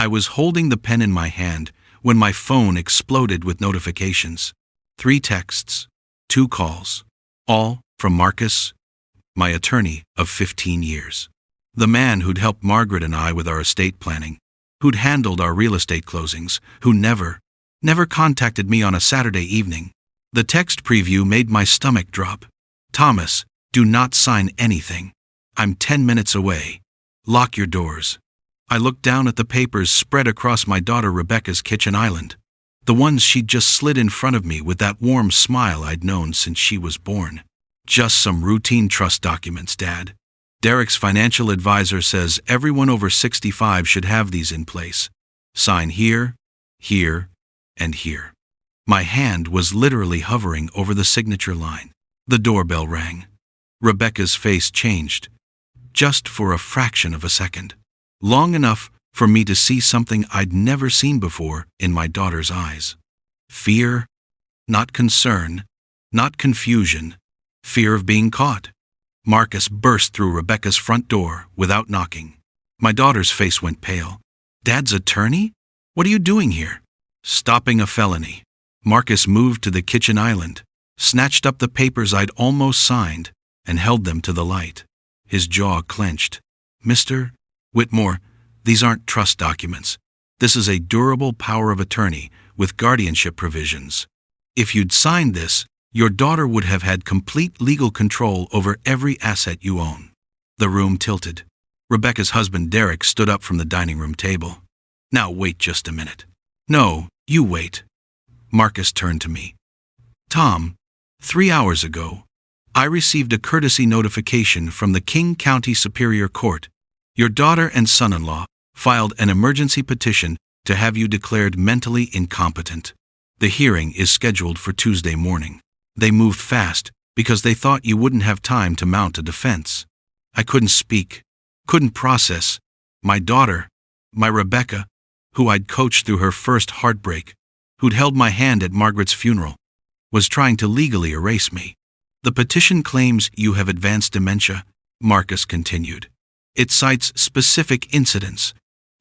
I was holding the pen in my hand when my phone exploded with notifications. 3 texts, 2 calls, all from Marcus, my attorney of 15 years. The man who'd helped Margaret and I with our estate planning, who'd handled our real estate closings, who never contacted me on a Saturday evening. The text preview made my stomach drop. Thomas, do not sign anything. I'm 10 minutes away. Lock your doors. I looked down at the papers spread across my daughter Rebecca's kitchen island. The ones she'd just slid in front of me with that warm smile I'd known since she was born. Just some routine trust documents, Dad. Derek's financial advisor says everyone over 65 should have these in place. Sign here, here, and here. My hand was literally hovering over the signature line. The doorbell rang. Rebecca's face changed, just for a fraction of a second. Long enough for me to see something I'd never seen before in my daughter's eyes. Fear, not concern, not confusion, fear of being caught. Marcus burst through Rebecca's front door without knocking. My daughter's face went pale. Dad's attorney? What are you doing here? Stopping a felony. Marcus moved to the kitchen island, snatched up the papers I'd almost signed, and held them to the light. His jaw clenched. Mr. Whitmore, these aren't trust documents. This is a durable power of attorney with guardianship provisions. If you'd signed this, your daughter would have had complete legal control over every asset you own. The room tilted. Rebecca's husband Derek stood up from the dining room table. Now wait just a minute. No, you wait. Marcus turned to me. Tom, 3 hours ago, I received a courtesy notification from the King County Superior Court. Your daughter and son-in-law filed an emergency petition to have you declared mentally incompetent. The hearing is scheduled for Tuesday morning. They moved fast because they thought you wouldn't have time to mount a defense. I couldn't speak, couldn't process. My daughter, my Rebecca, who I'd coached through her first heartbreak, who'd held my hand at Margaret's funeral, was trying to legally erase me. The petition claims you have advanced dementia, Marcus continued. It cites specific incidents,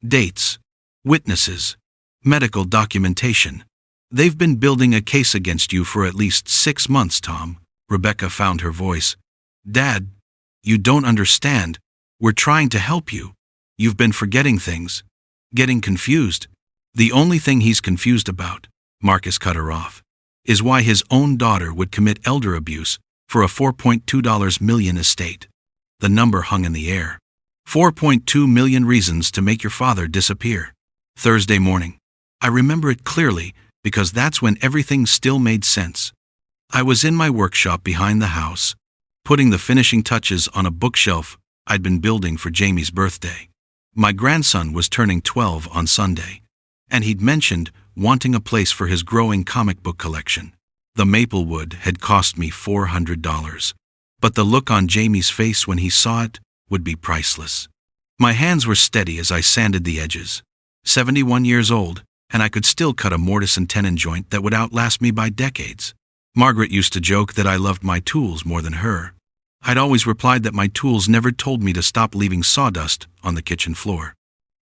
dates, witnesses, medical documentation. They've been building a case against you for at least 6 months, Tom. Rebecca found her voice. Dad, you don't understand. We're trying to help you. You've been forgetting things, getting confused. The only thing he's confused about, Marcus cut her off, is why his own daughter would commit elder abuse for a $4.2 million estate. The number hung in the air. 4.2 million reasons to make your father disappear. Thursday morning. I remember it clearly because that's when everything still made sense. I was in my workshop behind the house, putting the finishing touches on a bookshelf I'd been building for Jamie's birthday. My grandson was turning 12 on Sunday, and he'd mentioned wanting a place for his growing comic book collection. The Maplewood had cost me $400, but the look on Jamie's face when he saw it would be priceless. My hands were steady as I sanded the edges. 71 years old, and I could still cut a mortise and tenon joint that would outlast me by decades. Margaret used to joke that I loved my tools more than her. I'd always replied that my tools never told me to stop leaving sawdust on the kitchen floor.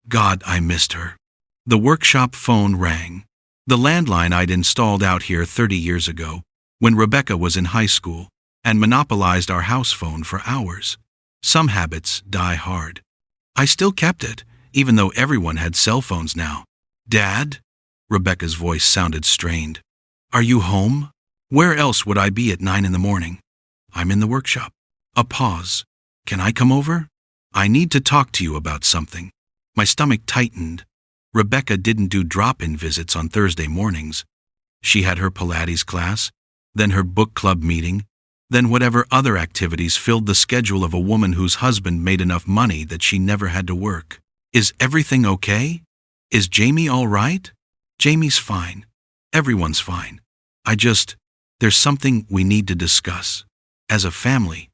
God, I missed her. The workshop phone rang. The landline I'd installed out here 30 years ago, when Rebecca was in high school, and monopolized our house phone for hours. Some habits die hard. I still kept it, even though everyone had cell phones now. Dad? Rebecca's voice sounded strained. Are you home? Where else would I be at 9 in the morning? I'm in the workshop. A pause. Can I come over? I need to talk to you about something. My stomach tightened. Rebecca didn't do drop-in visits on Thursday mornings. She had her Pilates class, then her book club meeting, then whatever other activities filled the schedule of a woman whose husband made enough money that she never had to work. Is everything okay? Is Jamie all right? Jamie's fine. Everyone's fine. There's something we need to discuss. As a family.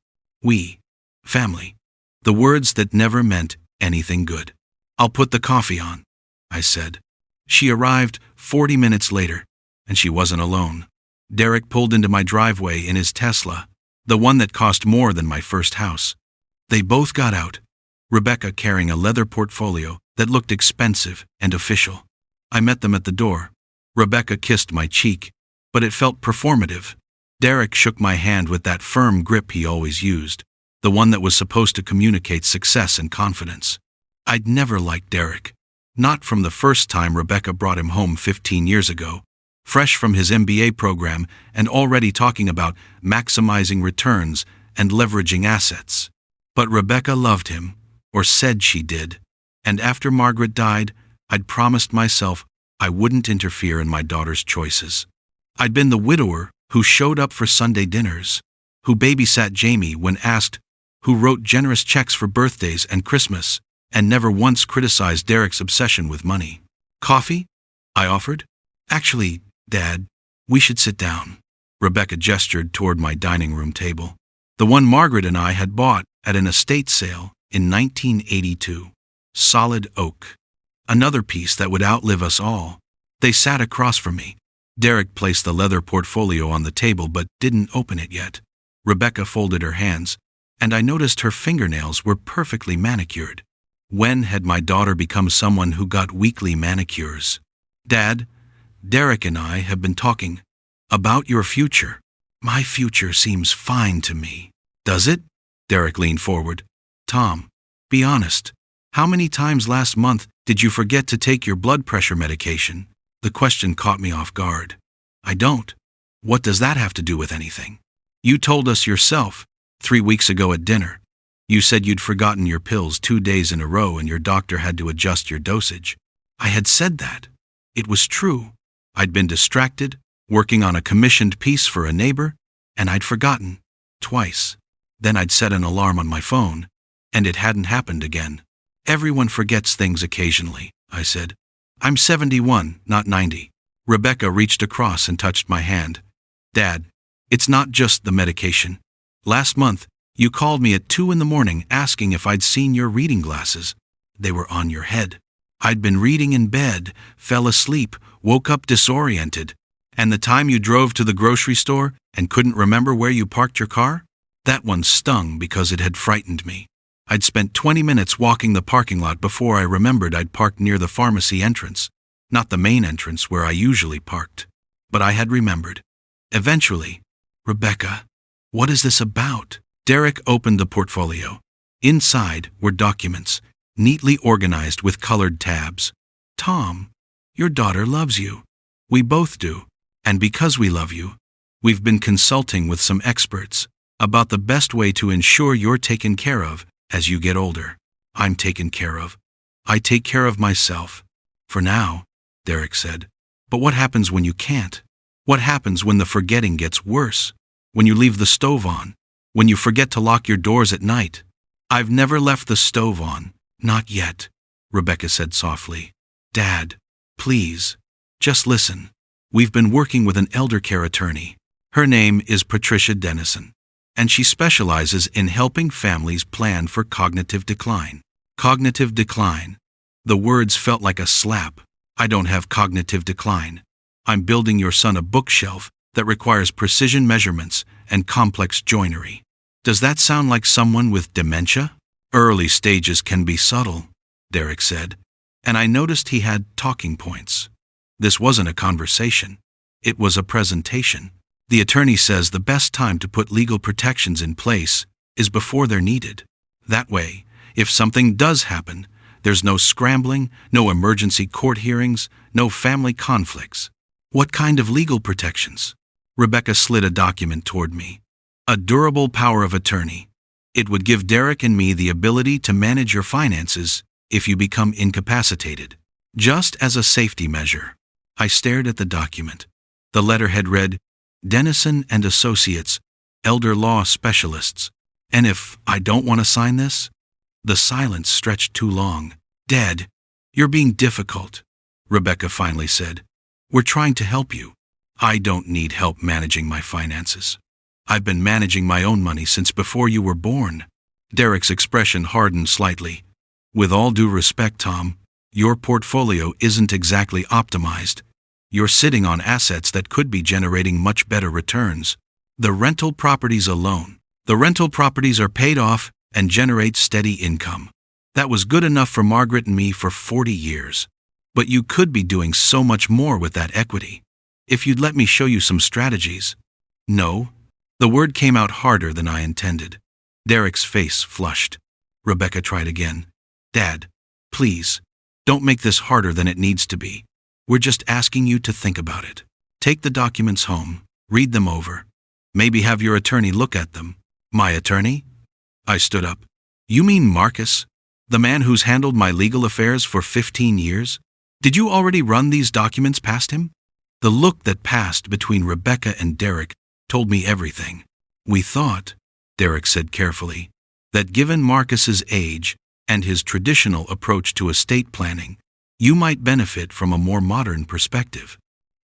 Family. The words that never meant anything good. I'll put the coffee on, I said. She arrived 40 minutes later, and she wasn't alone. Derek pulled into my driveway in his Tesla, the one that cost more than my first house. They both got out, Rebecca carrying a leather portfolio that looked expensive and official. I met them at the door. Rebecca kissed my cheek, but it felt performative. Derek shook my hand with that firm grip he always used, the one that was supposed to communicate success and confidence. I'd never liked Derek. Not from the first time Rebecca brought him home 15 years ago, fresh from his MBA program and already talking about maximizing returns and leveraging assets. But Rebecca loved him, or said she did, and after Margaret died, I'd promised myself I wouldn't interfere in my daughter's choices. I'd been the widower who showed up for Sunday dinners, who babysat Jamie when asked, who wrote generous checks for birthdays and Christmas, and never once criticized Derek's obsession with money. Coffee? I offered. Actually, Dad, we should sit down. Rebecca gestured toward my dining room table, the one Margaret and I had bought at an estate sale in 1982. Solid oak. Another piece that would outlive us all. They sat across from me. Derek placed the leather portfolio on the table but didn't open it yet. Rebecca folded her hands, and I noticed her fingernails were perfectly manicured. When had my daughter become someone who got weekly manicures? Dad, Derek and I have been talking about your future. My future seems fine to me. Does it? Derek leaned forward. Tom, be honest. How many times last month did you forget to take your blood pressure medication? The question caught me off guard. I don't. What does that have to do with anything? You told us yourself, 3 weeks ago at dinner. You said you'd forgotten your pills 2 days in a row and your doctor had to adjust your dosage. I had said that. It was true. I'd been distracted, working on a commissioned piece for a neighbor, and I'd forgotten. Twice. Then I'd set an alarm on my phone, and it hadn't happened again. Everyone forgets things occasionally, I said. I'm 71, not 90. Rebecca reached across and touched my hand. Dad, it's not just the medication. Last month, you called me at 2 a.m. asking if I'd seen your reading glasses. They were on your head. I'd been reading in bed, fell asleep, woke up disoriented. And the time you drove to the grocery store and couldn't remember where you parked your car? That one stung because it had frightened me. I'd spent 20 minutes walking the parking lot before I remembered I'd parked near the pharmacy entrance, not the main entrance where I usually parked. But I had remembered. Eventually, Rebecca, what is this about? Derek opened the portfolio. Inside were documents, neatly organized with colored tabs. Tom, your daughter loves you. We both do. And because we love you, we've been consulting with some experts about the best way to ensure you're taken care of as you get older. I'm taken care of. I take care of myself. For now, Derek said. But what happens when you can't? What happens when the forgetting gets worse? When you leave the stove on? When you forget to lock your doors at night? I've never left the stove on. Not yet, Rebecca said softly. Dad, please, just listen. We've been working with an elder care attorney. Her name is Patricia Morrison, and she specializes in helping families plan for cognitive decline. Cognitive decline. The words felt like a slap. I don't have cognitive decline. I'm building your son a bookshelf that requires precision measurements and complex joinery. Does that sound like someone with dementia? Early stages can be subtle, Derek said, and I noticed he had talking points. This wasn't a conversation. It was a presentation. The attorney says the best time to put legal protections in place is before they're needed. That way, if something does happen, there's no scrambling, no emergency court hearings, no family conflicts. What kind of legal protections? Rebecca slid a document toward me. A durable power of attorney. It would give Derek and me the ability to manage your finances if you become incapacitated, just as a safety measure. I stared at the document. The letterhead read, Dennison and Associates, Elder Law Specialists. And if I don't want to sign this? The silence stretched too long. Dad, you're being difficult, Rebecca finally said. We're trying to help you. I don't need help managing my finances. I've been managing my own money since before you were born. Derek's expression hardened slightly. With all due respect, Tom, your portfolio isn't exactly optimized. You're sitting on assets that could be generating much better returns. The rental properties alone. The rental properties are paid off and generate steady income. That was good enough for Margaret and me for 40 years. But you could be doing so much more with that equity. If you'd let me show you some strategies. No. The word came out harder than I intended. Derek's face flushed. Rebecca tried again. Dad, please, don't make this harder than it needs to be. We're just asking you to think about it. Take the documents home, read them over. Maybe have your attorney look at them. My attorney? I stood up. You mean Marcus? The man who's handled my legal affairs for 15 years? Did you already run these documents past him? The look that passed between Rebecca and Derek told me everything. We thought, Derek said carefully, that given Marcus's age and his traditional approach to estate planning, you might benefit from a more modern perspective.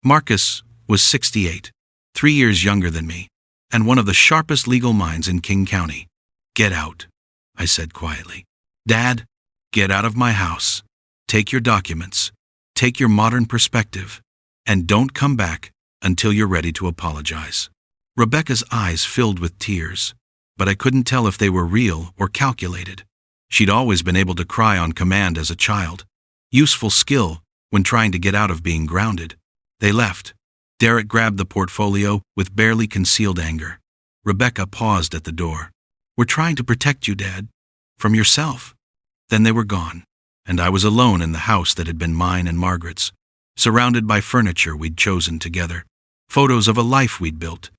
Marcus was 68, 3 years younger than me, and one of the sharpest legal minds in King County. Get out, I said quietly. Dad, get out of my house. Take your documents. Take your modern perspective. And don't come back until you're ready to apologize. Rebecca's eyes filled with tears, but I couldn't tell if they were real or calculated. She'd always been able to cry on command as a child. Useful skill when trying to get out of being grounded. They left. Derek grabbed the portfolio with barely concealed anger. Rebecca paused at the door. We're trying to protect you, Dad. From yourself. Then they were gone, and I was alone in the house that had been mine and Margaret's, surrounded by furniture we'd chosen together, photos of a life we'd built,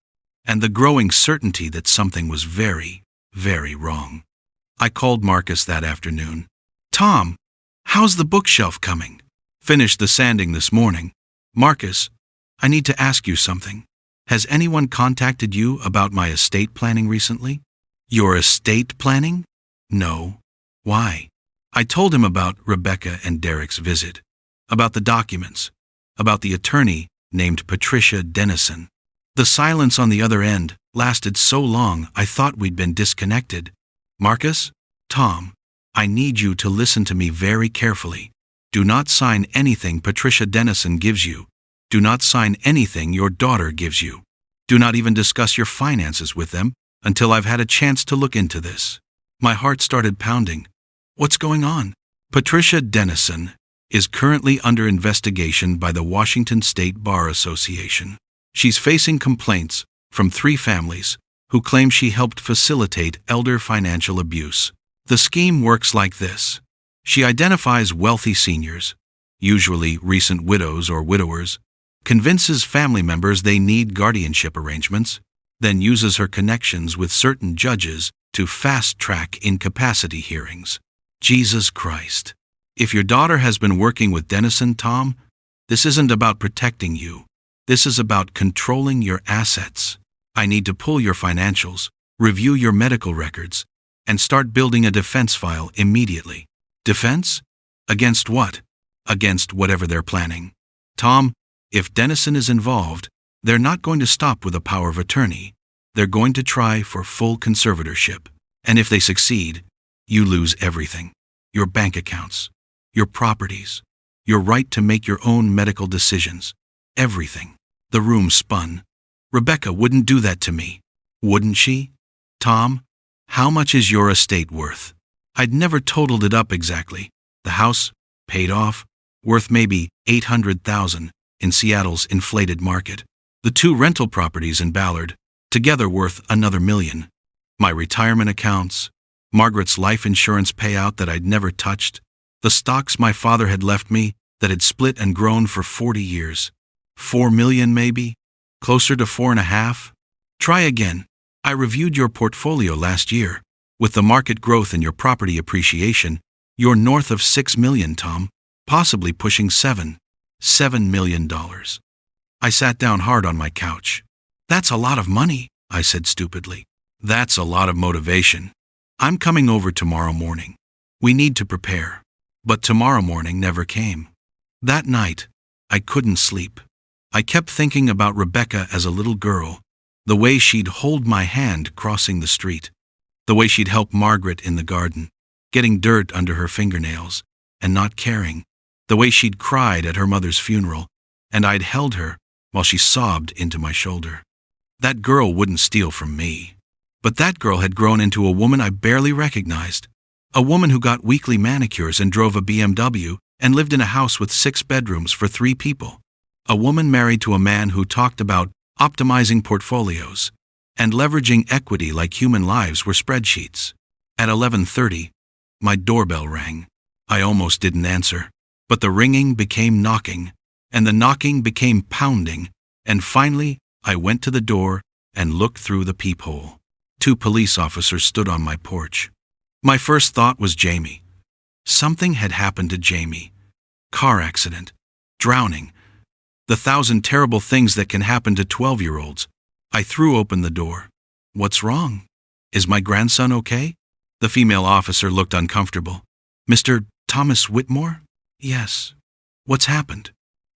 and the growing certainty that something was very, very wrong. I called Marcus that afternoon. Tom, how's the bookshelf coming? Finished the sanding this morning. Marcus, I need to ask you something. Has anyone contacted you about my estate planning recently? Your estate planning? No. Why? I told him about Rebecca and Derek's visit, about the documents, about the attorney named Patricia Morrison. The silence on the other end lasted so long I thought we'd been disconnected. Marcus, Tom, I need you to listen to me very carefully. Do not sign anything Patricia Morrison gives you. Do not sign anything your daughter gives you. Do not even discuss your finances with them until I've had a chance to look into this. My heart started pounding. What's going on? Patricia Morrison is currently under investigation by the Washington State Bar Association. She's facing complaints from 3 families who claim she helped facilitate elder financial abuse. The scheme works like this. She identifies wealthy seniors, usually recent widows or widowers, convinces family members they need guardianship arrangements, then uses her connections with certain judges to fast-track incapacity hearings. Jesus Christ. If your daughter has been working with Morrison, Tom, this isn't about protecting you. This is about controlling your assets. I need to pull your financials, review your medical records, and start building a defense file immediately. Defense? Against what? Against whatever they're planning. Tom, if Morrison is involved, they're not going to stop with a power of attorney. They're going to try for full conservatorship. And if they succeed, you lose everything. Your bank accounts, your properties, your right to make your own medical decisions. Everything. The room spun. Rebecca wouldn't do that to me. Wouldn't she? Tom, how much is your estate worth? I'd never totaled it up exactly. The house, paid off, worth maybe $800,000 in Seattle's inflated market. The 2 rental properties in Ballard, together worth another $1 million. My retirement accounts, Margaret's life insurance payout that I'd never touched, the stocks my father had left me that had split and grown for 40 years. $4 million maybe? Closer to 4.5? Try again. I reviewed your portfolio last year. With the market growth and your property appreciation, you're north of $6 million, Tom, possibly pushing $7 million. I sat down hard on my couch. That's a lot of money, I said stupidly. That's a lot of motivation. I'm coming over tomorrow morning. We need to prepare. But tomorrow morning never came. That night, I couldn't sleep. I kept thinking about Rebecca as a little girl, the way she'd hold my hand crossing the street, the way she'd help Margaret in the garden, getting dirt under her fingernails, and not caring, the way she'd cried at her mother's funeral, and I'd held her while she sobbed into my shoulder. That girl wouldn't steal from me. But that girl had grown into a woman I barely recognized. A woman who got weekly manicures and drove a BMW and lived in a house with 6 bedrooms for 3 people. A woman married to a man who talked about optimizing portfolios and leveraging equity like human lives were spreadsheets. At 11:30, my doorbell rang. I almost didn't answer, but the ringing became knocking, and the knocking became pounding, and finally I went to the door and looked through the peephole. 2 police officers stood on my porch. My first thought was Jamie. Something had happened to Jamie. Car accident, drowning, the 1,000 terrible things that can happen to 12-year-olds. I threw open the door. What's wrong? Is my grandson okay? The female officer looked uncomfortable. Mr. Thomas Whitmore? Yes. What's happened?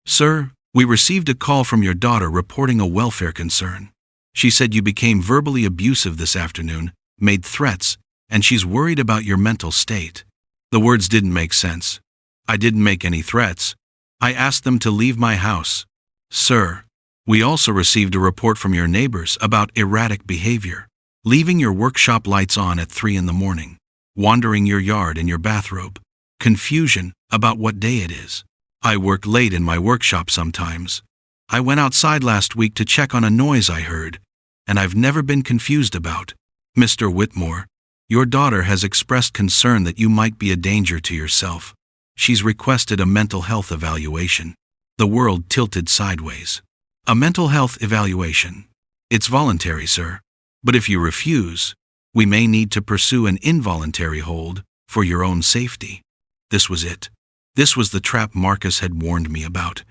Sir, we received a call from your daughter reporting a welfare concern. She said you became verbally abusive this afternoon, made threats, and she's worried about your mental state. The words didn't make sense. I didn't make any threats. I asked them to leave my house. Sir, we also received a report from your neighbors about erratic behavior, leaving your workshop lights on at 3 in the morning, wandering your yard in your bathrobe, confusion about what day it is. I work late in my workshop sometimes. I went outside last week to check on a noise I heard, and I've never been confused about. Mr. Whitmore, your daughter has expressed concern that you might be a danger to yourself. She's requested a mental health evaluation. The world tilted sideways. A mental health evaluation. It's voluntary, sir. But if you refuse, we may need to pursue an involuntary hold for your own safety. This was it. This was the trap Marcus had warned me about.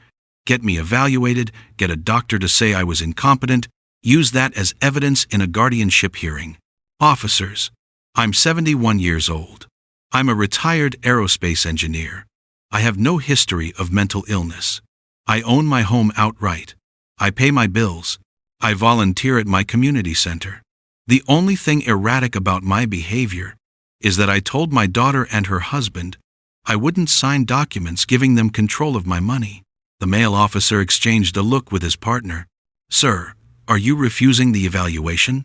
Get me evaluated, get a doctor to say I was incompetent, use that as evidence in a guardianship hearing. Officers, I'm 71 years old. I'm a retired aerospace engineer. I have no history of mental illness. I own my home outright. I pay my bills. I volunteer at my community center. The only thing erratic about my behavior is that I told my daughter and her husband I wouldn't sign documents giving them control of my money. The male officer exchanged a look with his partner. Sir, are you refusing the evaluation?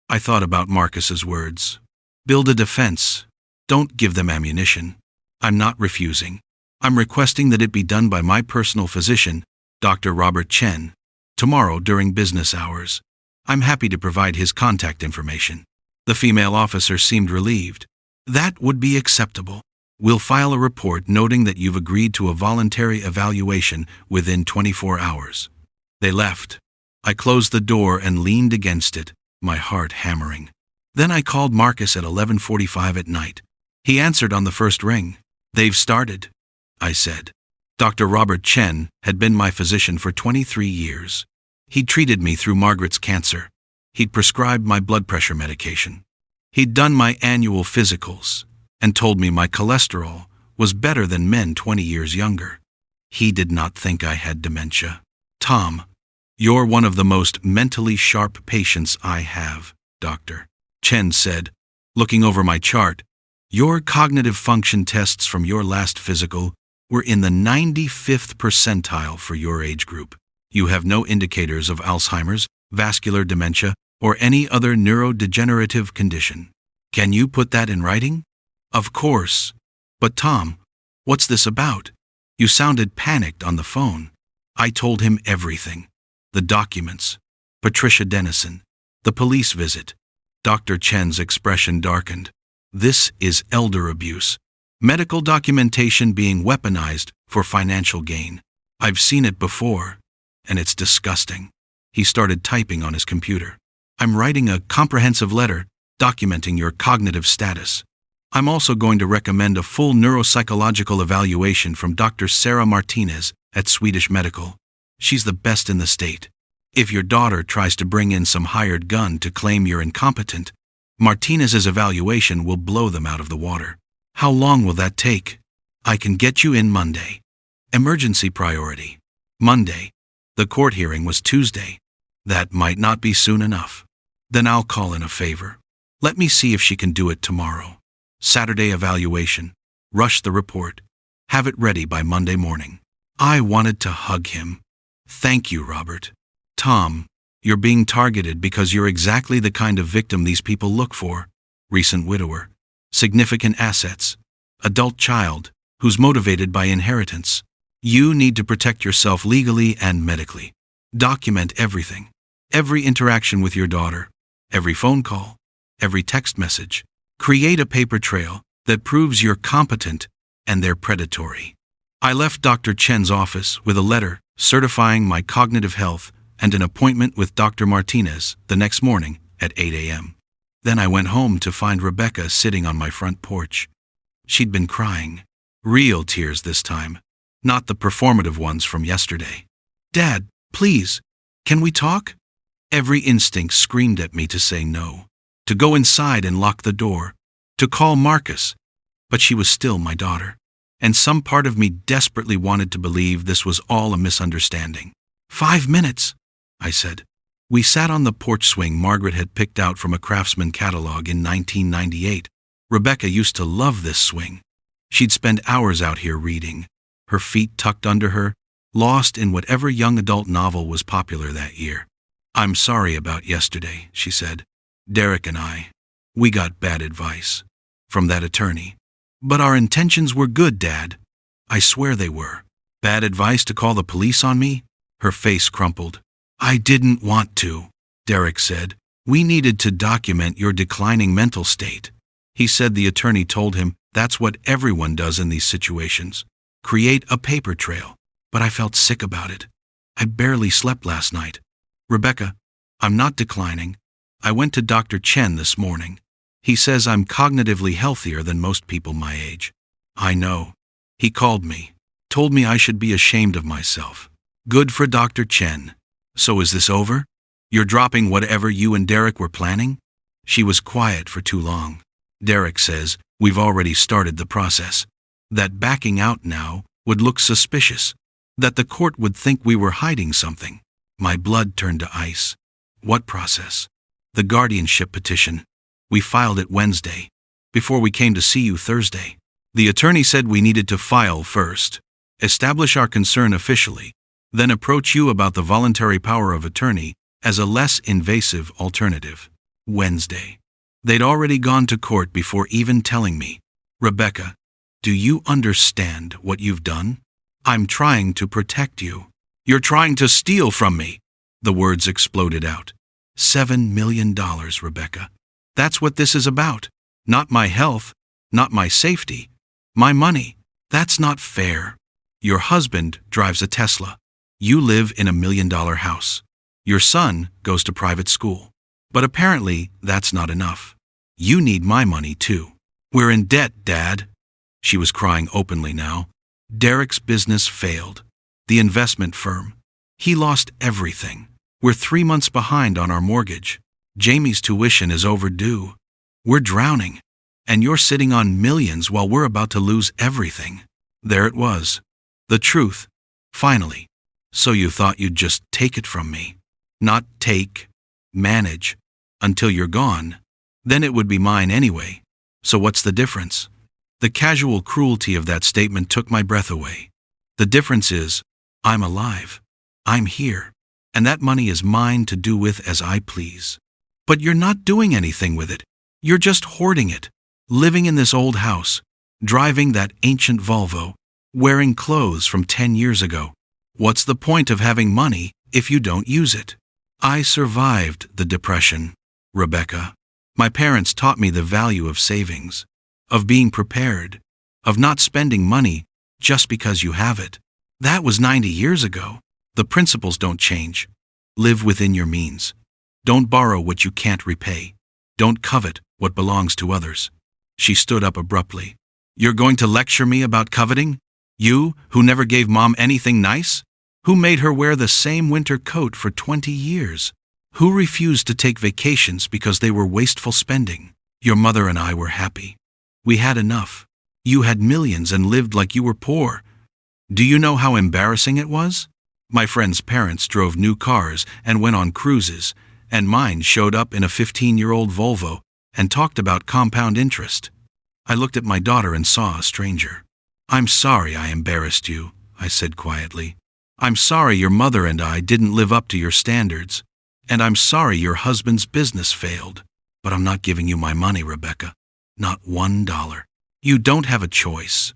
I thought about Marcus's words. Build a defense. Don't give them ammunition. I'm not refusing. I'm requesting that it be done by my personal physician, Dr. Robert Chen, tomorrow during business hours. I'm happy to provide his contact information. The female officer seemed relieved. That would be acceptable. We'll file a report noting that you've agreed to a voluntary evaluation within 24 hours. They left. I closed the door and leaned against it, my heart hammering. Then I called Marcus at 11:45 at night. He answered on the first ring. They've started, I said. Dr. Robert Chen had been my physician for 23 years. He'd treated me through Margaret's cancer. He'd prescribed my blood pressure medication. He'd done my annual physicals and told me my cholesterol was better than men 20 years younger. He did not think I had dementia. Tom, you're one of the most mentally sharp patients I have, Doctor, Chen said, looking over my chart. Your cognitive function tests from your last physical were in the 95th percentile for your age group. You have no indicators of Alzheimer's, vascular dementia, or any other neurodegenerative condition. Can you put that in writing? Of course. But Tom, what's this about? You sounded panicked on the phone. I told him everything. The documents, Patricia Dennison, the police visit. Dr. Chen's expression darkened. This is elder abuse. Medical documentation being weaponized for financial gain. I've seen it before, and it's disgusting. He started typing on his computer. I'm writing a comprehensive letter documenting your cognitive status. I'm also going to recommend a full neuropsychological evaluation from Dr. Sarah Martinez at Swedish Medical. She's the best in the state. If your daughter tries to bring in some hired gun to claim you're incompetent, Martinez's evaluation will blow them out of the water. How long will that take? I can get you in Monday. Emergency priority. Monday. The court hearing was Tuesday. That might not be soon enough. Then I'll call in a favor. Let me see if she can do it tomorrow. Saturday evaluation. Rush the report. Have it ready by Monday morning. I wanted to hug him. Thank you, Robert. Tom, you're being targeted because you're exactly the kind of victim these people look for. Recent widower. significant assets, adult child, who's motivated by inheritance. You need to protect yourself legally and medically. Document everything. Every interaction with your daughter, every phone call, every text message. Create a paper trail that proves you're competent and they're predatory. I left Dr. Chen's office with a letter certifying my cognitive health and an appointment with Dr. Martinez the next morning at 8 a.m. Then I went home to find Rebecca sitting on my front porch. She'd been crying. Real tears this time, not the performative ones from yesterday. "Dad, please, can we talk?" Every instinct screamed at me to say no, to go inside and lock the door, to call Marcus. But she was still my daughter, and some part of me desperately wanted to believe this was all a misunderstanding. 5 minutes, I said. We sat on the porch swing Margaret had picked out from a Craftsman catalog in 1998. Rebecca used to love this swing. She'd spend hours out here reading, her feet tucked under her, lost in whatever young adult novel was popular that year. "I'm sorry about yesterday," she said. "Derek and we got bad advice from that attorney. But our intentions were good, Dad. I swear they were. Bad advice to call the police on me?" Her face crumpled. "I didn't want to," Derek said. "We needed to document your declining mental state." He said the attorney told him that's what everyone does in these situations. Create a paper trail. But I felt sick about it. I barely slept last night. "Rebecca, I'm not declining. I went to Dr. Chen this morning. He says I'm cognitively healthier than most people my age." "I know. He called me, told me I should be ashamed of myself." "Good for Dr. Chen. So is this over? You're dropping whatever you and Derek were planning?" She was quiet for too long. "Derek says we've already started the process. That backing out now would look suspicious. That the court would think we were hiding something." My blood turned to ice. "What process?" "The guardianship petition. We filed it Wednesday, before we came to see you Thursday. The attorney said we needed to file first, establish our concern officially, then approach you about the voluntary power of attorney as a less invasive alternative." Wednesday. They'd already gone to court before even telling me. "Rebecca, do you understand what you've done? I'm trying to protect you." "You're trying to steal from me." The words exploded out. $7 million, Rebecca. That's what this is about. Not my health, not my safety, my money. That's not fair. Your husband drives a Tesla. You live in $1 million house. Your son goes to private school. But apparently that's not enough. You need my money too. We're in debt, Dad. She was crying openly now. Derek's business failed. The investment firm. He lost everything. We're 3 months behind on our mortgage. Jamie's tuition is overdue. We're drowning. And you're sitting on millions while we're about to lose everything. There it was. The truth. Finally. So you thought you'd just take it from me. Not take. Manage. Until you're gone. Then it would be mine anyway. So what's the difference? The casual cruelty of that statement took my breath away. The difference is, I'm alive. I'm here. And that money is mine to do with as I please. But you're not doing anything with it. You're just hoarding it. Living in this old house. Driving that ancient Volvo. Wearing clothes from 10 years ago. What's the point of having money if you don't use it? I survived the depression, Rebecca. My parents taught me the value of savings, of being prepared, of not spending money just because you have it. That was 90 years ago. The principles don't change. Live within your means. Don't borrow what you can't repay. Don't covet what belongs to others. She stood up abruptly. You're going to lecture me about coveting? You, who never gave Mom anything nice? Who made her wear the same winter coat for 20 years? Who refused to take vacations because they were wasteful spending? Your mother and I were happy. We had enough. You had millions and lived like you were poor. Do you know how embarrassing it was? My friend's parents drove new cars and went on cruises, and mine showed up in a 15-year-old Volvo and talked about compound interest. I looked at my daughter and saw a stranger. I'm sorry I embarrassed you, I said quietly. I'm sorry your mother and I didn't live up to your standards. And I'm sorry your husband's business failed. But I'm not giving you my money, Rebecca. Not $1. You don't have a choice.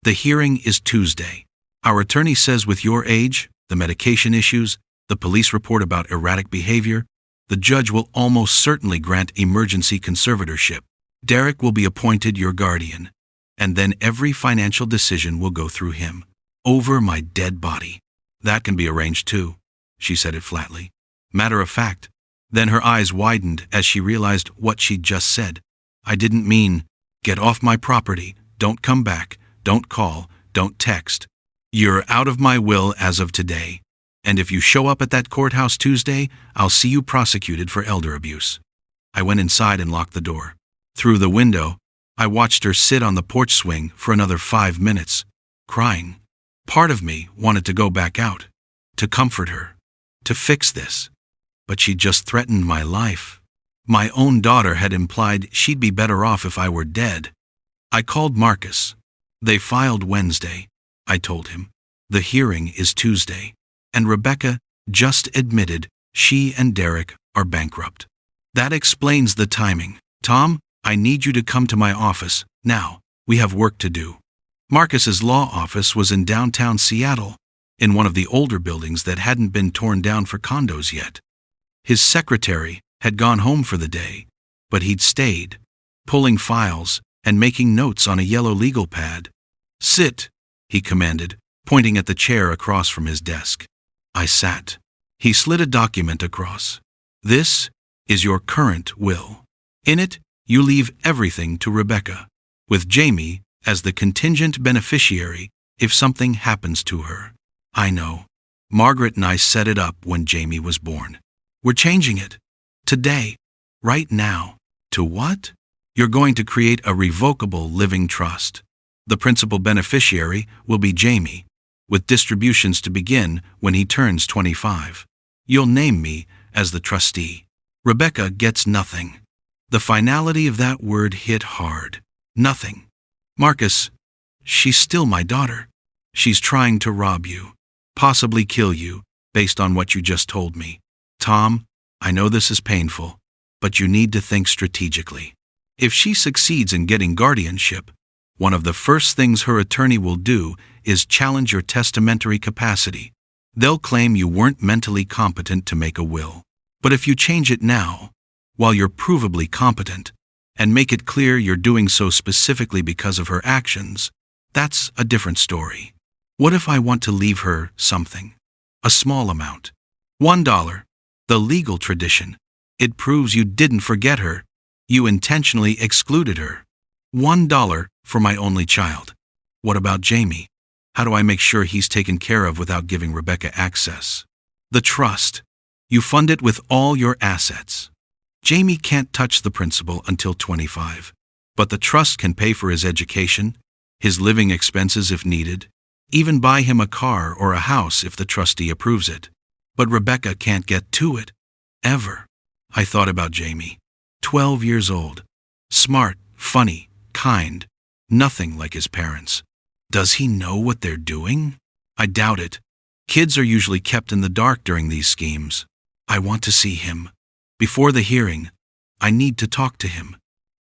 The hearing is Tuesday. Our attorney says with your age, the medication issues, the police report about erratic behavior, the judge will almost certainly grant emergency conservatorship. Derek will be appointed your guardian, and then every financial decision will go through him. Over my dead body. That can be arranged too, she said it flatly. Matter of fact. Then her eyes widened as she realized what she'd just said. I didn't mean, get off my property, don't come back, don't call, don't text. You're out of my will as of today. And if you show up at that courthouse Tuesday, I'll see you prosecuted for elder abuse. I went inside and locked the door. Through the window, I watched her sit on the porch swing for another 5 minutes, crying. Part of me wanted to go back out, to comfort her, to fix this. But she just threatened my life. My own daughter had implied she'd be better off if I were dead. I called Marcus. They filed Wednesday, I told him. The hearing is Tuesday. And Rebecca just admitted she and Derek are bankrupt. That explains the timing. Tom, I need you to come to my office, now. We have work to do. Marcus's law office was in downtown Seattle, in one of the older buildings that hadn't been torn down for condos yet. His secretary had gone home for the day, but he'd stayed, pulling files and making notes on a yellow legal pad. Sit, he commanded, pointing at the chair across from his desk. I sat. He slid a document across. This is your current will. In it, you leave everything to Rebecca, with Jamie as the contingent beneficiary if something happens to her. I know. Margaret and I set it up when Jamie was born. We're changing it. Today. Right now. To what? You're going to create a revocable living trust. The principal beneficiary will be Jamie, with distributions to begin when he turns 25. You'll name me as the trustee. Rebecca gets nothing. The finality of that word hit hard. Nothing. Marcus, she's still my daughter. She's trying to rob you, possibly kill you, based on what you just told me. Tom, I know this is painful, but you need to think strategically. If she succeeds in getting guardianship, one of the first things her attorney will do is challenge your testamentary capacity. They'll claim you weren't mentally competent to make a will. But if you change it now, while you're provably competent, and make it clear you're doing so specifically because of her actions, that's a different story. What if I want to leave her something? A small amount. $1. The legal tradition. It proves you didn't forget her. You intentionally excluded her. $1 for my only child. What about Jamie? How do I make sure he's taken care of without giving Rebecca access? The trust. You fund it with all your assets. Jamie can't touch the principal until 25, but the trust can pay for his education, his living expenses if needed, even buy him a car or a house if the trustee approves it. But Rebecca can't get to it. Ever. I thought about Jamie. 12 years old. Smart, funny, kind. Nothing like his parents. Does he know what they're doing? I doubt it. Kids are usually kept in the dark during these schemes. I want to see him. Before the hearing, I need to talk to him.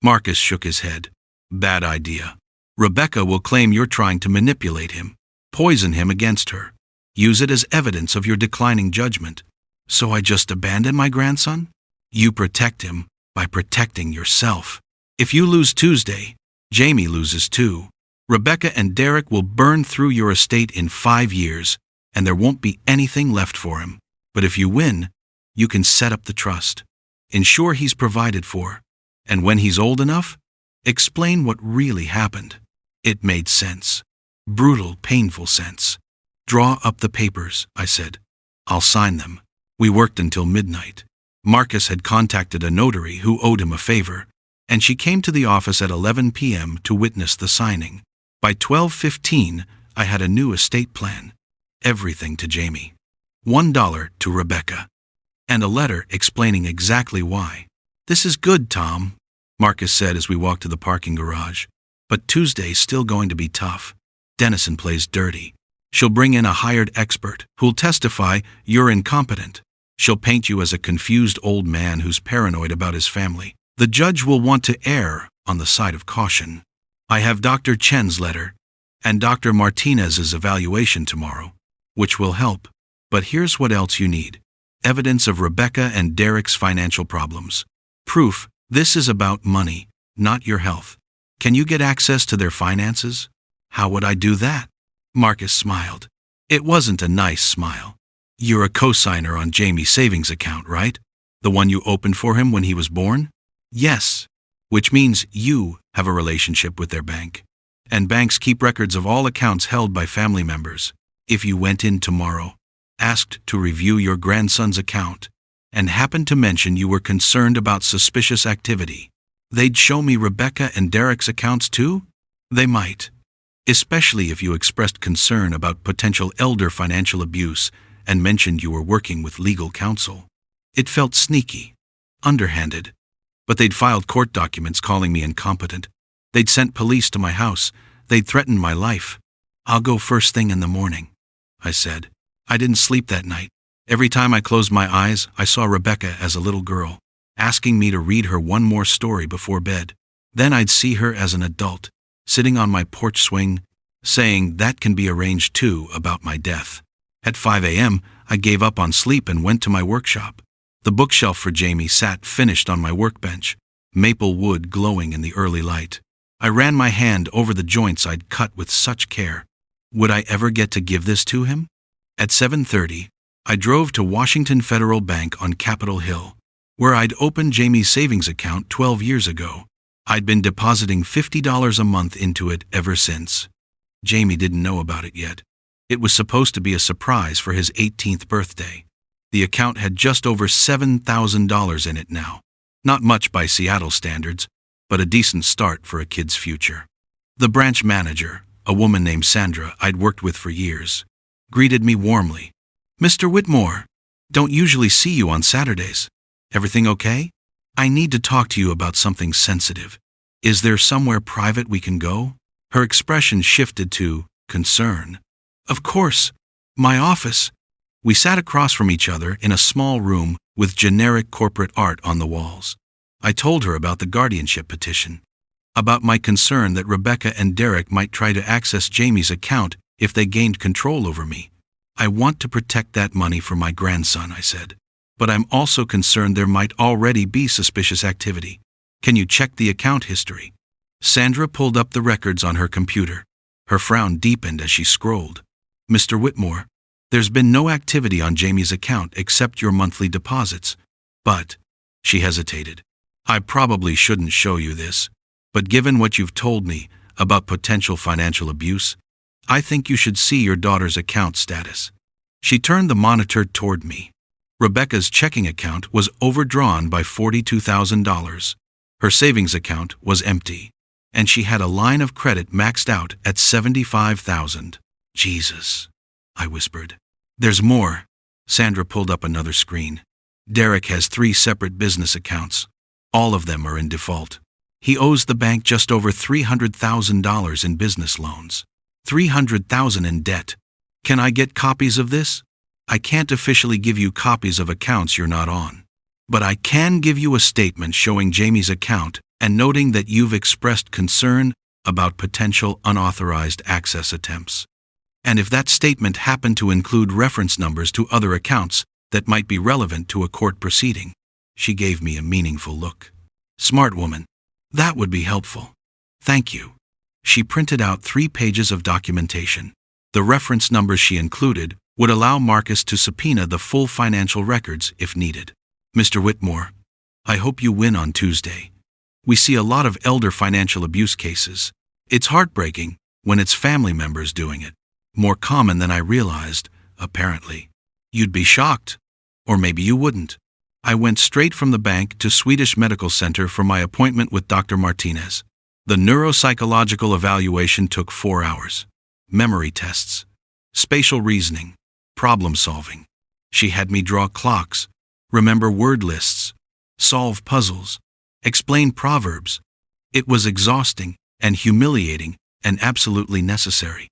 Marcus shook his head. Bad idea. Rebecca will claim you're trying to manipulate him, poison him against her, use it as evidence of your declining judgment. So I just abandon my grandson? You protect him by protecting yourself. If you lose Tuesday, Jamie loses too. Rebecca and Derek will burn through your estate in 5 years, and there won't be anything left for him. But if you win, you can set up the trust, ensure he's provided for, and when he's old enough, explain what really happened. It made sense. Brutal, painful sense. Draw up the papers, I said. I'll sign them. We worked until midnight. Marcus had contacted a notary who owed him a favor, and she came to the office at 11 p.m. to witness the signing. By 12:15, I had a new estate plan. Everything to Jamie. $1 to Rebecca. And a letter explaining exactly why. This is good, Tom, Marcus said as we walked to the parking garage. But Tuesday's still going to be tough. Dennison plays dirty. She'll bring in a hired expert who'll testify you're incompetent. She'll paint you as a confused old man who's paranoid about his family. The judge will want to err on the side of caution. I have Dr. Chen's letter and Dr. Martinez's evaluation tomorrow, which will help. But here's what else you need. Evidence of Rebecca and Derek's financial problems. Proof this is about money, not your health. Can you get access to their finances? How would I do that? Marcus smiled. It wasn't a nice smile. You're a co-signer on Jamie's savings account, right? The one you opened for him when he was born? Yes. Which means you have a relationship with their bank. And banks keep records of all accounts held by family members. If you went in tomorrow, asked to review your grandson's account, and happened to mention you were concerned about suspicious activity, they'd show me Rebecca and Derek's accounts too? They might. Especially if you expressed concern about potential elder financial abuse and mentioned you were working with legal counsel. It felt sneaky, underhanded. But they'd filed court documents calling me incompetent. They'd sent police to my house. They'd threatened my life. I'll go first thing in the morning, I said. I didn't sleep that night. Every time I closed my eyes, I saw Rebecca as a little girl, asking me to read her one more story before bed. Then I'd see her as an adult, sitting on my porch swing, saying that can be arranged too about my death. At 5 a.m., I gave up on sleep and went to my workshop. The bookshelf for Jamie sat finished on my workbench, maple wood glowing in the early light. I ran my hand over the joints I'd cut with such care. Would I ever get to give this to him? At 7:30, I drove to Washington Federal Bank on Capitol Hill, where I'd opened Jamie's savings account 12 years ago. I'd been depositing $50 a month into it ever since. Jamie didn't know about it yet. It was supposed to be a surprise for his 18th birthday. The account had just over $7,000 in it now. Not much by Seattle standards, but a decent start for a kid's future. The branch manager, a woman named Sandra I'd worked with for years, greeted me warmly. Mr. Whitmore, don't usually see you on Saturdays. Everything okay? I need to talk to you about something sensitive. Is there somewhere private we can go? Her expression shifted to concern. Of course, my office. We sat across from each other in a small room with generic corporate art on the walls. I told her about the guardianship petition, about my concern that Rebecca and Derek might try to access Jamie's account if they gained control over me. I want to protect that money for my grandson, I said, but I'm also concerned there might already be suspicious activity. Can you check the account history? Sandra pulled up the records on her computer. Her frown deepened as she scrolled. Mr. Whitmore, there's been no activity on Jamie's account except your monthly deposits. But, she hesitated, I probably shouldn't show you this, but given what you've told me about potential financial abuse, I think you should see your daughter's account status. She turned the monitor toward me. Rebecca's checking account was overdrawn by $42,000. Her savings account was empty, and she had a line of credit maxed out at $75,000. Jesus, I whispered. There's more. Sandra pulled up another screen. Derek has 3 separate business accounts. All of them are in default. He owes the bank just over $300,000 in business loans. $300,000 in debt. Can I get copies of this? I can't officially give you copies of accounts you're not on. But I can give you a statement showing Jamie's account and noting that you've expressed concern about potential unauthorized access attempts. And if that statement happened to include reference numbers to other accounts that might be relevant to a court proceeding. She gave me a meaningful look. Smart woman. That would be helpful. Thank you. She printed out 3 pages of documentation. The reference numbers she included would allow Marcus to subpoena the full financial records if needed. Mr. Whitmore, I hope you win on Tuesday. We see a lot of elder financial abuse cases. It's heartbreaking when it's family members doing it. More common than I realized, apparently. You'd be shocked. Or maybe you wouldn't. I went straight from the bank to Swedish Medical Center for my appointment with Dr. Martinez. The neuropsychological evaluation took 4 hours. Memory tests, spatial reasoning, problem solving. She had me draw clocks, remember word lists, solve puzzles, explain proverbs. It was exhausting and humiliating and absolutely necessary.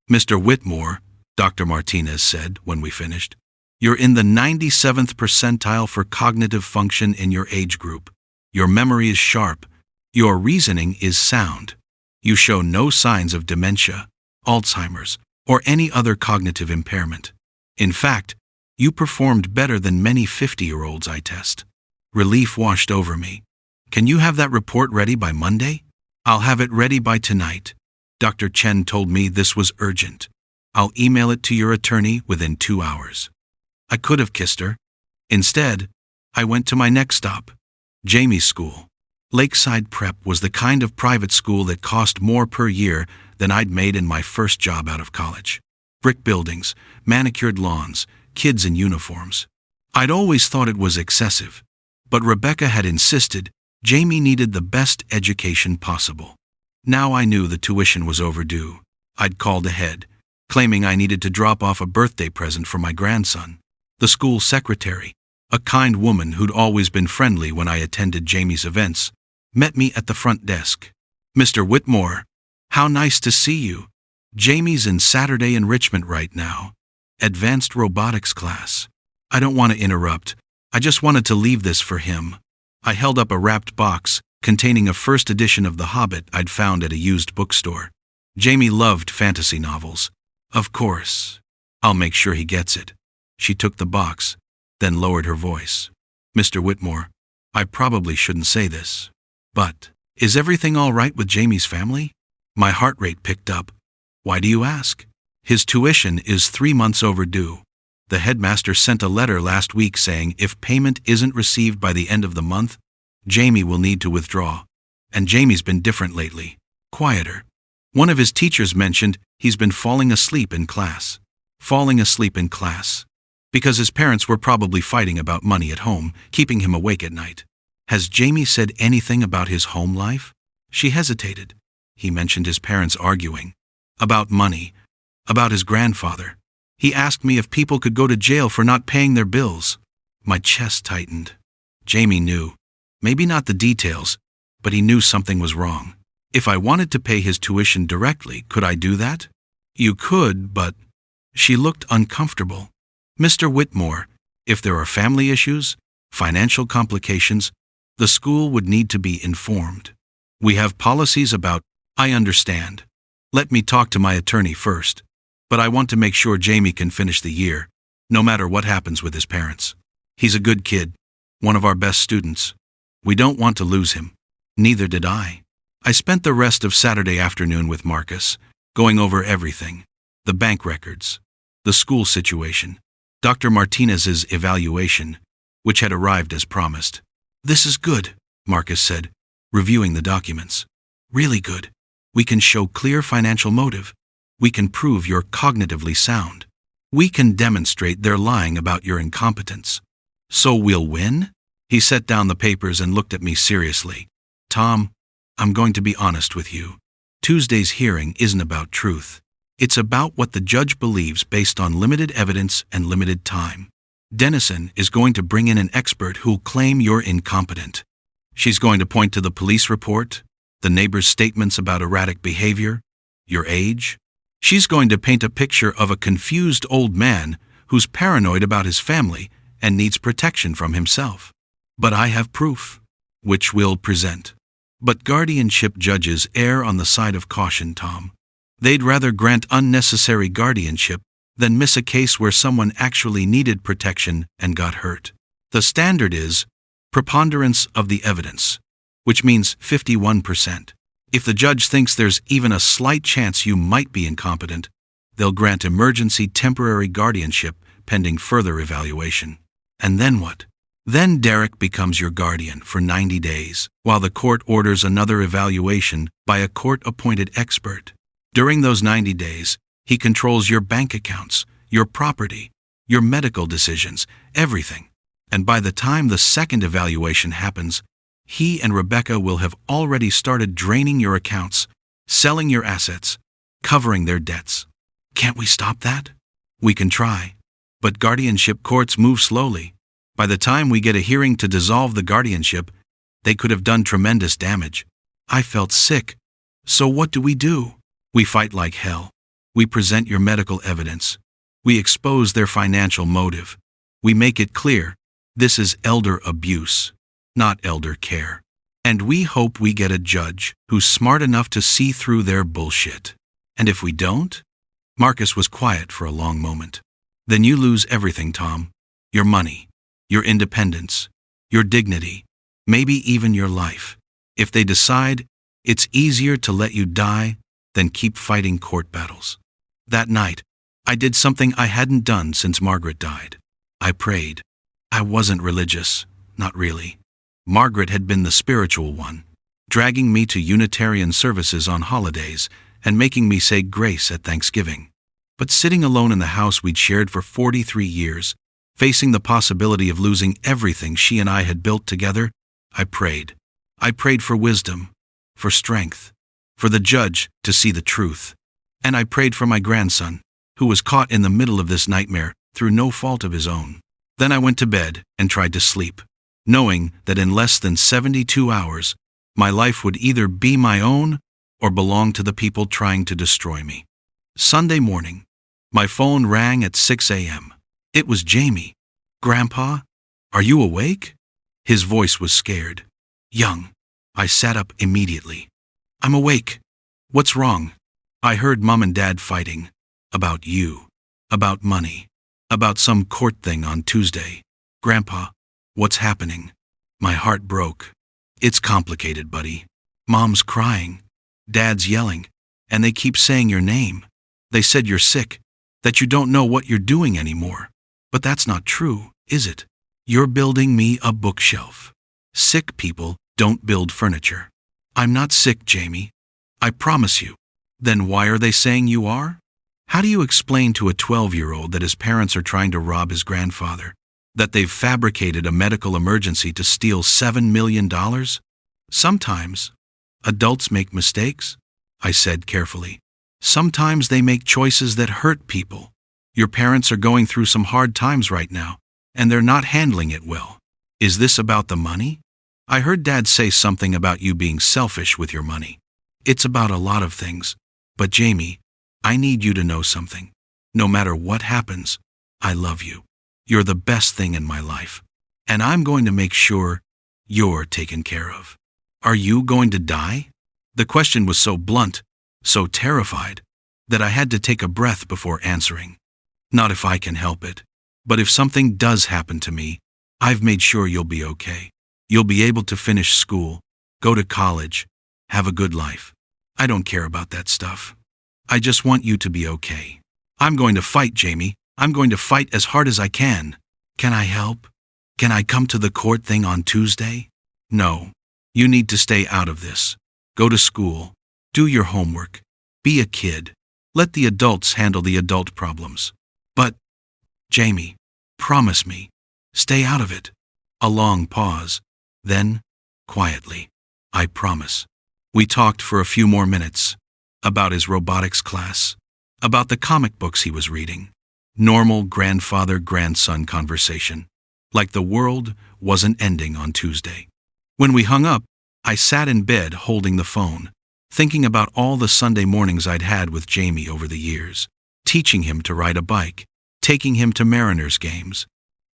Mr. Whitmore, Dr. Martinez said when we finished, you're in the 97th percentile for cognitive function in your age group. Your memory is sharp. Your reasoning is sound. You show no signs of dementia, Alzheimer's, or any other cognitive impairment. In fact, you performed better than many 50-year-olds I test. Relief washed over me. Can you have that report ready by Monday? I'll have it ready by tonight. Dr. Chen told me this was urgent. I'll email it to your attorney within 2 hours. I could have kissed her. Instead, I went to my next stop, Jamie's school. Lakeside Prep was the kind of private school that cost more per year than I'd made in my first job out of college. Brick buildings, manicured lawns, kids in uniforms. I'd always thought it was excessive, but Rebecca had insisted Jamie needed the best education possible. Now I knew the tuition was overdue. I'd called ahead, claiming I needed to drop off a birthday present for my grandson. The school secretary, a kind woman who'd always been friendly when I attended Jamie's events, met me at the front desk. Mr. Whitmore, how nice to see you. Jamie's in Saturday enrichment right now. Advanced robotics class. I don't want to interrupt. I just wanted to leave this for him. I held up a wrapped box containing a first edition of The Hobbit I'd found at a used bookstore. Jamie loved fantasy novels. Of course. I'll make sure he gets it. She took the box, then lowered her voice. Mr. Whitmore, I probably shouldn't say this, but is everything all right with Jamie's family? My heart rate picked up. Why do you ask? His tuition is 3 months overdue. The headmaster sent a letter last week saying if payment isn't received by the end of the month, Jamie will need to withdraw. And Jamie's been different lately, quieter. One of his teachers mentioned he's been falling asleep in class. Falling asleep in class. Because his parents were probably fighting about money at home, keeping him awake at night. Has Jamie said anything about his home life? She hesitated. He mentioned his parents arguing. About money. About his grandfather. He asked me if people could go to jail for not paying their bills. My chest tightened. Jamie knew. Maybe not the details, but he knew something was wrong. If I wanted to pay his tuition directly, could I do that? You could, but... She looked uncomfortable. Mr. Whitmore, if there are family issues, financial complications, the school would need to be informed. We have policies about... I understand. Let me talk to my attorney first. But I want to make sure Jamie can finish the year, no matter what happens with his parents. He's a good kid, one of our best students. We don't want to lose him. Neither did I. I spent the rest of Saturday afternoon with Marcus, going over everything. The bank records, the school situation, Dr. Martinez's evaluation, which had arrived as promised. This is good, Marcus said, reviewing the documents. Really good. We can show clear financial motive. We can prove you're cognitively sound. We can demonstrate they're lying about your incompetence. So we'll win? He set down the papers and looked at me seriously. Tom, I'm going to be honest with you. Tuesday's hearing isn't about truth. It's about what the judge believes based on limited evidence and limited time. Dennison is going to bring in an expert who'll claim you're incompetent. She's going to point to the police report, the neighbor's statements about erratic behavior, your age. She's going to paint a picture of a confused old man who's paranoid about his family and needs protection from himself. But I have proof, which we'll present. But guardianship judges err on the side of caution, Tom. They'd rather grant unnecessary guardianship than miss a case where someone actually needed protection and got hurt. The standard is preponderance of the evidence, which means 51%. If the judge thinks there's even a slight chance you might be incompetent, they'll grant emergency temporary guardianship pending further evaluation. And then what? Then Derek becomes your guardian for 90 days, while the court orders another evaluation by a court-appointed expert. During those 90 days, he controls your bank accounts, your property, your medical decisions, everything. And by the time the second evaluation happens, he and Rebecca will have already started draining your accounts, selling your assets, covering their debts. Can't we stop that? We can try. But guardianship courts move slowly. By the time we get a hearing to dissolve the guardianship, they could have done tremendous damage. I felt sick. So what do? We fight like hell. We present your medical evidence. We expose their financial motive. We make it clear, this is elder abuse, not elder care. And we hope we get a judge who's smart enough to see through their bullshit. And if we don't? Marcus was quiet for a long moment. Then you lose everything, Tom. Your money, your independence, your dignity, maybe even your life. If they decide it's easier to let you die than keep fighting court battles. That night, I did something I hadn't done since Margaret died. I prayed. I wasn't religious, not really. Margaret had been the spiritual one, dragging me to Unitarian services on holidays and making me say grace at Thanksgiving. But sitting alone in the house we'd shared for 43 years, facing the possibility of losing everything she and I had built together, I prayed. I prayed for wisdom, for strength, for the judge to see the truth. And I prayed for my grandson, who was caught in the middle of this nightmare through no fault of his own. Then I went to bed and tried to sleep, knowing that in less than 72 hours, my life would either be my own or belong to the people trying to destroy me. Sunday morning, my phone rang at 6 a.m. It was Jamie. "Grandpa, are you awake?" His voice was scared. "Young." I sat up immediately. "I'm awake. What's wrong?" "I heard Mom and Dad fighting. About you. About money. About some court thing on Tuesday." "Grandpa, what's happening?" My heart broke. "It's complicated, buddy. Mom's crying. Dad's yelling. And they keep saying your name. They said you're sick, that you don't know what you're doing anymore. But that's not true, is it? You're building me a bookshelf. Sick people don't build furniture." "I'm not sick, Jamie. I promise you." "Then why are they saying you are?" How do you explain to a 12-year-old that his parents are trying to rob his grandfather? That they've fabricated a medical emergency to steal $7 million? "Sometimes adults make mistakes," I said carefully. "Sometimes they make choices that hurt people. Your parents are going through some hard times right now, and they're not handling it well. Is this about the money? I heard Dad say something about you being selfish with your money." "It's about a lot of things. But Jamie, I need you to know something. No matter what happens, I love you. You're the best thing in my life. And I'm going to make sure you're taken care of." "Are you going to die?" The question was so blunt, so terrified, that I had to take a breath before answering. "Not if I can help it. But if something does happen to me, I've made sure you'll be okay. You'll be able to finish school, go to college, have a good life. I don't care about that stuff. I just want you to be okay. I'm going to fight, Jamie. I'm going to fight as hard as I can. Can I help? Can I come to the court thing on Tuesday?" "No. You need to stay out of this. Go to school. Do your homework. Be a kid. Let the adults handle the adult problems. But, Jamie, promise me, stay out of it." A long pause. Then, quietly, "I promise." We talked for a few more minutes. About his robotics class. About the comic books he was reading. Normal grandfather-grandson conversation. Like the world wasn't ending on Tuesday. When we hung up, I sat in bed holding the phone, thinking about all the Sunday mornings I'd had with Jamie over the years, teaching him to ride a bike, taking him to Mariners games,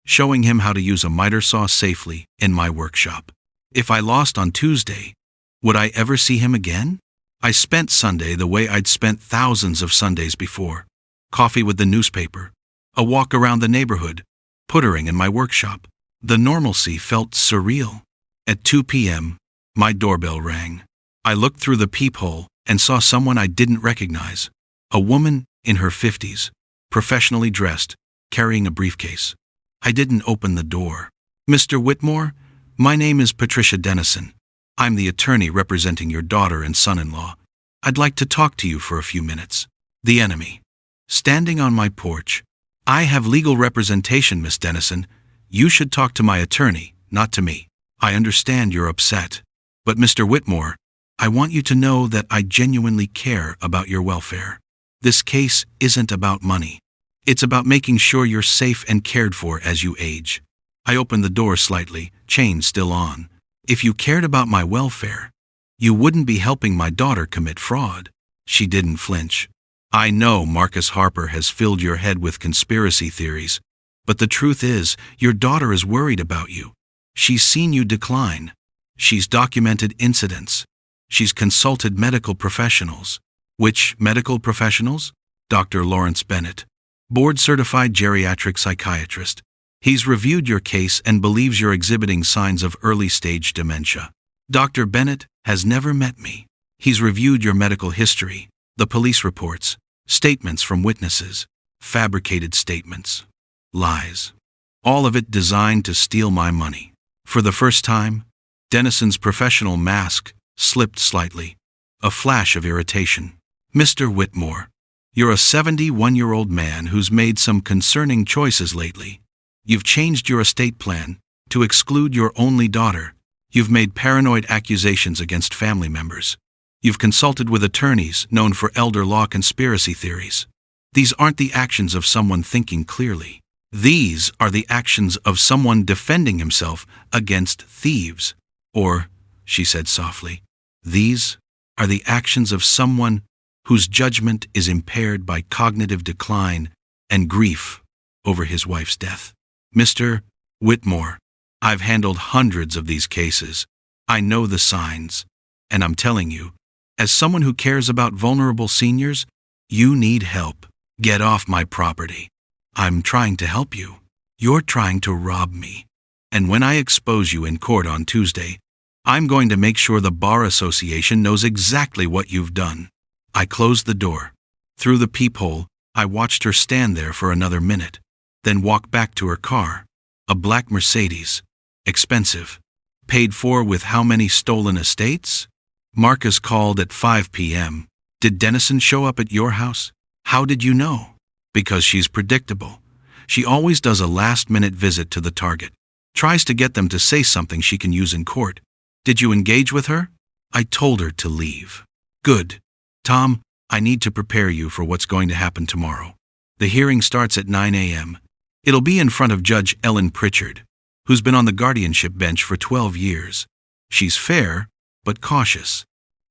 showing him how to use a miter saw safely in my workshop. If I lost on Tuesday, would I ever see him again? I spent Sunday the way I'd spent thousands of Sundays before. Coffee with the newspaper, a walk around the neighborhood, puttering in my workshop. The normalcy felt surreal. At 2 p.m., my doorbell rang. I looked through the peephole and saw someone I didn't recognize. A woman in her 50s, professionally dressed, carrying a briefcase. I didn't open the door. "Mr. Whitmore, my name is Patricia Dennison. I'm the attorney representing your daughter and son-in-law. I'd like to talk to you for a few minutes." The enemy. Standing on my porch. "I have legal representation, Miss Dennison. You should talk to my attorney, not to me. I understand you're upset. But Mr. Whitmore, I want you to know that I genuinely care about your welfare. This case isn't about money. It's about making sure you're safe and cared for as you age." I opened the door slightly, chain still on. "If you cared about my welfare, you wouldn't be helping my daughter commit fraud." She didn't flinch. "I know Marcus Harper has filled your head with conspiracy theories, but the truth is, your daughter is worried about you. She's seen you decline. She's documented incidents. She's consulted medical professionals. Which medical professionals? Dr. Lawrence Bennett, board-certified geriatric psychiatrist. He's reviewed your case and believes you're exhibiting signs of early-stage dementia. Dr. Bennett has never met me. He's reviewed your medical history, the police reports, statements from witnesses, fabricated statements, lies. All of it designed to steal my money. For the first time, Dennison's professional mask slipped slightly. A flash of irritation. Mr. Whitmore, you're a 71-year-old man who's made some concerning choices lately. You've changed your estate plan to exclude your only daughter. You've made paranoid accusations against family members. You've consulted with attorneys known for elder law conspiracy theories. These aren't the actions of someone thinking clearly. These are the actions of someone defending himself against thieves. Or, she said softly, these are the actions of someone whose judgment is impaired by cognitive decline and grief over his wife's death. Mr. Whitmore, I've handled hundreds of these cases. I know the signs. And I'm telling you, as someone who cares about vulnerable seniors, you need help. Get off my property. I'm trying to help you. You're trying to rob me. And when I expose you in court on Tuesday, I'm going to make sure the Bar Association knows exactly what you've done. I closed the door. Through the peephole, I watched her stand there for another minute, then walk back to her car, a black Mercedes, expensive. Paid for with how many stolen estates? Marcus called at 5 p.m. Did Dennison show up at your house? How did you know? Because she's predictable. She always does a last-minute visit to the target. Tries to get them to say something she can use in court. Did you engage with her? I told her to leave. Good. Tom, I need to prepare you for what's going to happen tomorrow. The hearing starts at 9 a.m. It'll be in front of Judge Ellen Pritchard, who's been on the guardianship bench for 12 years. She's fair, but cautious.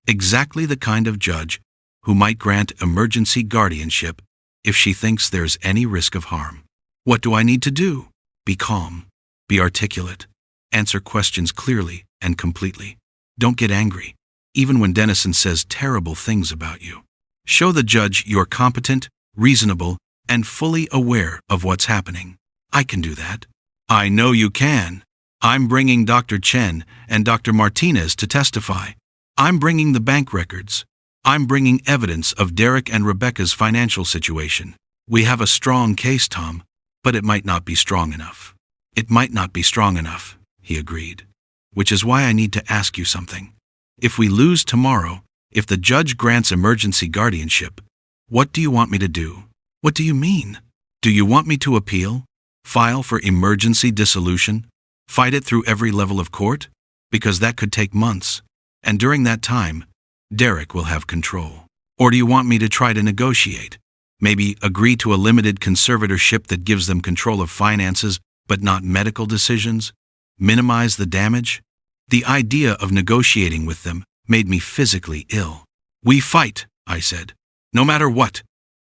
Exactly the kind of judge who might grant emergency guardianship if she thinks there's any risk of harm. What do I need to do? Be calm. Be articulate. Answer questions clearly and completely. Don't get angry, even when Dennison says terrible things about you. Show the judge you're competent, reasonable, and fully aware of what's happening. I can do that. I know you can. I'm bringing Dr. Chen and Dr. Martinez to testify. I'm bringing the bank records. I'm bringing evidence of Derek and Rebecca's financial situation. We have a strong case, Tom, but it might not be strong enough. It might not be strong enough, he agreed. Which is why I need to ask you something. If we lose tomorrow, if the judge grants emergency guardianship, what do you want me to do? What do you mean? Do you want me to appeal? File for emergency dissolution? Fight it through every level of court? Because that could take months. And during that time, Derek will have control. Or do you want me to try to negotiate? Maybe agree to a limited conservatorship that gives them control of finances, but not medical decisions? Minimize the damage? The idea of negotiating with them made me physically ill. We fight, I said. No matter what.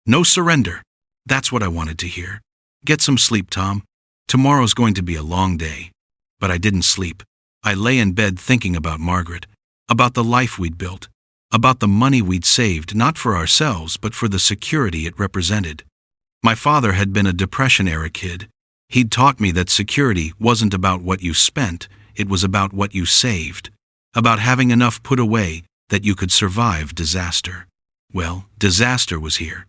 No surrender. That's what I wanted to hear. Get some sleep, Tom. Tomorrow's going to be a long day. But I didn't sleep. I lay in bed thinking about Margaret, about the life we'd built, about the money we'd saved, not for ourselves, but for the security it represented. My father had been a Depression-era kid. He'd taught me that security wasn't about what you spent, it was about what you saved, about having enough put away that you could survive disaster. Well, disaster was here,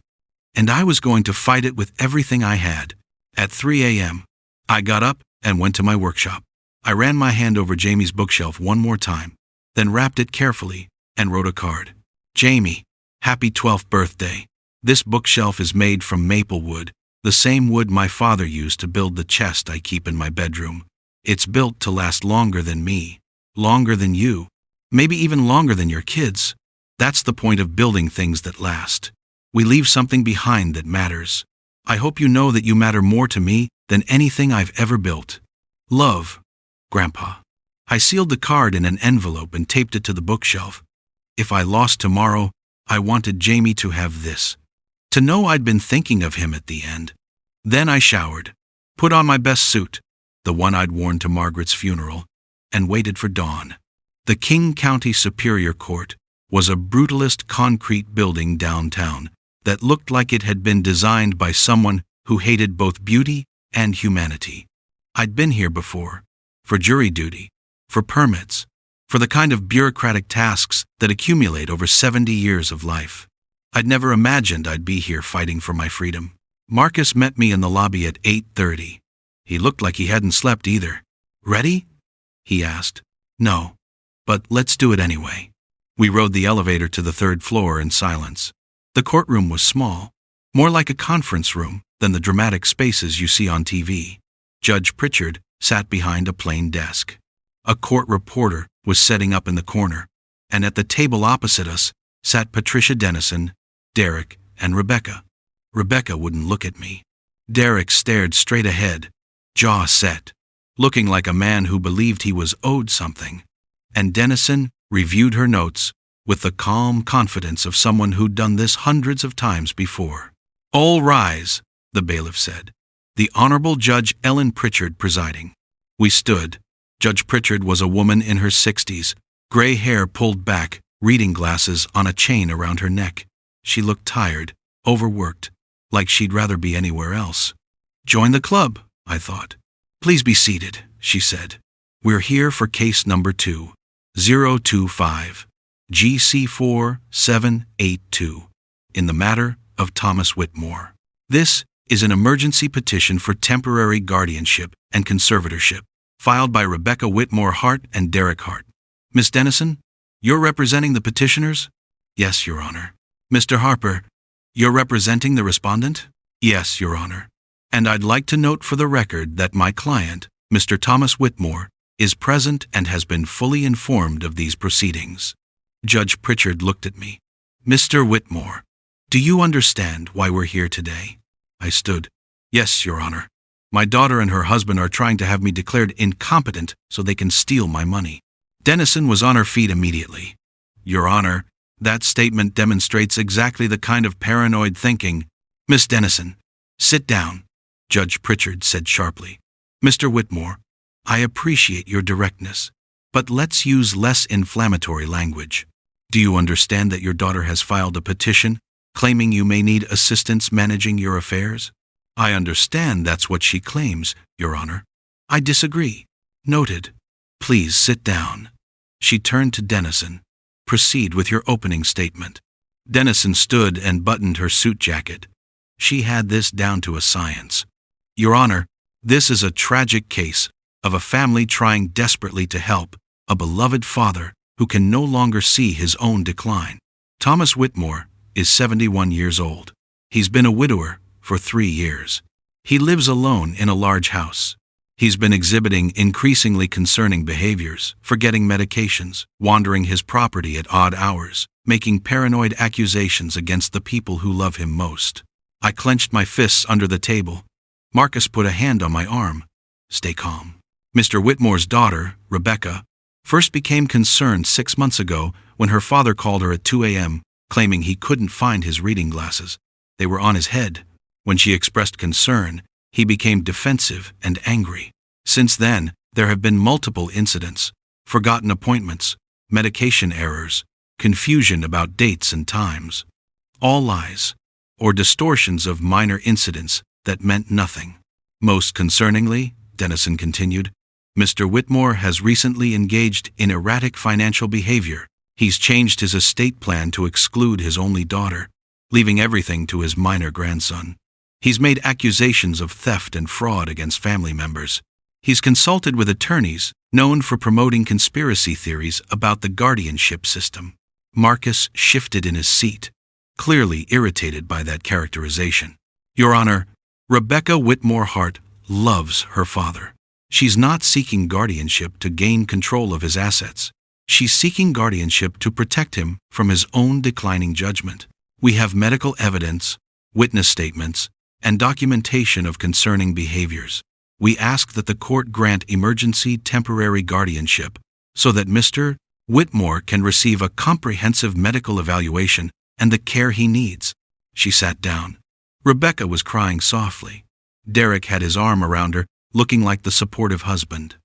and I was going to fight it with everything I had. At 3 a.m., I got up and went to my workshop. I ran my hand over Jamie's bookshelf one more time, then wrapped it carefully and wrote a card. Jamie, happy 12th birthday. This bookshelf is made from maple wood, the same wood my father used to build the chest I keep in my bedroom. It's built to last longer than me, longer than you, maybe even longer than your kids. That's the point of building things that last. We leave something behind that matters. I hope you know that you matter more to me than anything I've ever built. Love, Grandpa. I sealed the card in an envelope and taped it to the bookshelf. If I lost tomorrow, I wanted Jamie to have this. To know I'd been thinking of him at the end. Then I showered, put on my best suit, the one I'd worn to Margaret's funeral, and waited for dawn. The King County Superior Court was a brutalist concrete building downtown that looked like it had been designed by someone who hated both beauty and humanity. I'd been here before, for jury duty, for permits, for the kind of bureaucratic tasks that accumulate over 70 years of life. I'd never imagined I'd be here fighting for my freedom. Marcus met me in the lobby at 8:30. He looked like he hadn't slept either. "Ready?" he asked. "No, but let's do it anyway." We rode the elevator to the 3rd floor in silence. The courtroom was small, more like a conference room than the dramatic spaces you see on TV. Judge Pritchard sat behind a plain desk. A court reporter was setting up in the corner, and at the table opposite us sat Patricia Dennison, Derek, and Rebecca. Rebecca wouldn't look at me. Derek stared straight ahead, jaw set, looking like a man who believed he was owed something. And Dennison reviewed her notes with the calm confidence of someone who'd done this hundreds of times before. "All rise," the bailiff said. "The Honorable Judge Ellen Pritchard presiding." We stood. Judge Pritchard was a woman in her 60s, gray hair pulled back, reading glasses on a chain around her neck. She looked tired, overworked, like she'd rather be anywhere else. "Join the club," I thought. "Please be seated," she said. "We're here for case number 2025, GC4782, in the matter of Thomas Whitmore. This is an emergency petition for temporary guardianship and conservatorship, filed by Rebecca Whitmore Hart and Derek Hart. Miss Dennison, you're representing the petitioners?" "Yes, Your Honor." "Mr. Harper, you're representing the respondent?" "Yes, Your Honor. And I'd like to note for the record that my client, Mr. Thomas Whitmore, is present and has been fully informed of these proceedings." Judge Pritchard looked at me. "Mr. Whitmore, do you understand why we're here today?" I stood. "Yes, Your Honor. My daughter and her husband are trying to have me declared incompetent so they can steal my money." Dennison was on her feet immediately. "Your Honor, that statement demonstrates exactly the kind of paranoid thinking—" "Miss Dennison, sit down," Judge Pritchard said sharply. "Mr. Whitmore, I appreciate your directness, but let's use less inflammatory language. Do you understand that your daughter has filed a petition claiming you may need assistance managing your affairs?" "I understand that's what she claims, Your Honor." "I disagree." "Noted. Please sit down." She turned to Dennison. "Proceed with your opening statement." Dennison stood and buttoned her suit jacket. She had this down to a science. "Your Honor, this is a tragic case of a family trying desperately to help a beloved father who can no longer see his own decline. Thomas Whitmore is 71 years old. He's been a widower for 3 years. He lives alone in a large house. He's been exhibiting increasingly concerning behaviors, forgetting medications, wandering his property at odd hours, making paranoid accusations against the people who love him most." I clenched my fists under the table. Marcus put a hand on my arm. "Stay calm." Mr. Whitmore's daughter, Rebecca, first became concerned 6 months ago when her father called her at 2 a.m., claiming he couldn't find his reading glasses. They were on his head. When she expressed concern, he became defensive and angry. Since then, there have been multiple incidents: forgotten appointments, medication errors, confusion about dates and times. All lies, or distortions of minor incidents that meant nothing. "Most concerningly," Dennison continued, "Mr. Whitmore has recently engaged in erratic financial behavior. He's changed his estate plan to exclude his only daughter, leaving everything to his minor grandson. He's made accusations of theft and fraud against family members. He's consulted with attorneys known for promoting conspiracy theories about the guardianship system." Marcus shifted in his seat, clearly irritated by that characterization. "Your Honor, Rebecca Whitmore Hart loves her father. She's not seeking guardianship to gain control of his assets. She's seeking guardianship to protect him from his own declining judgment. We have medical evidence, witness statements, and documentation of concerning behaviors. We ask that the court grant emergency temporary guardianship so that Mr. Whitmore can receive a comprehensive medical evaluation and the care he needs." She sat down. Rebecca was crying softly. Derek had his arm around her, looking like the supportive husband.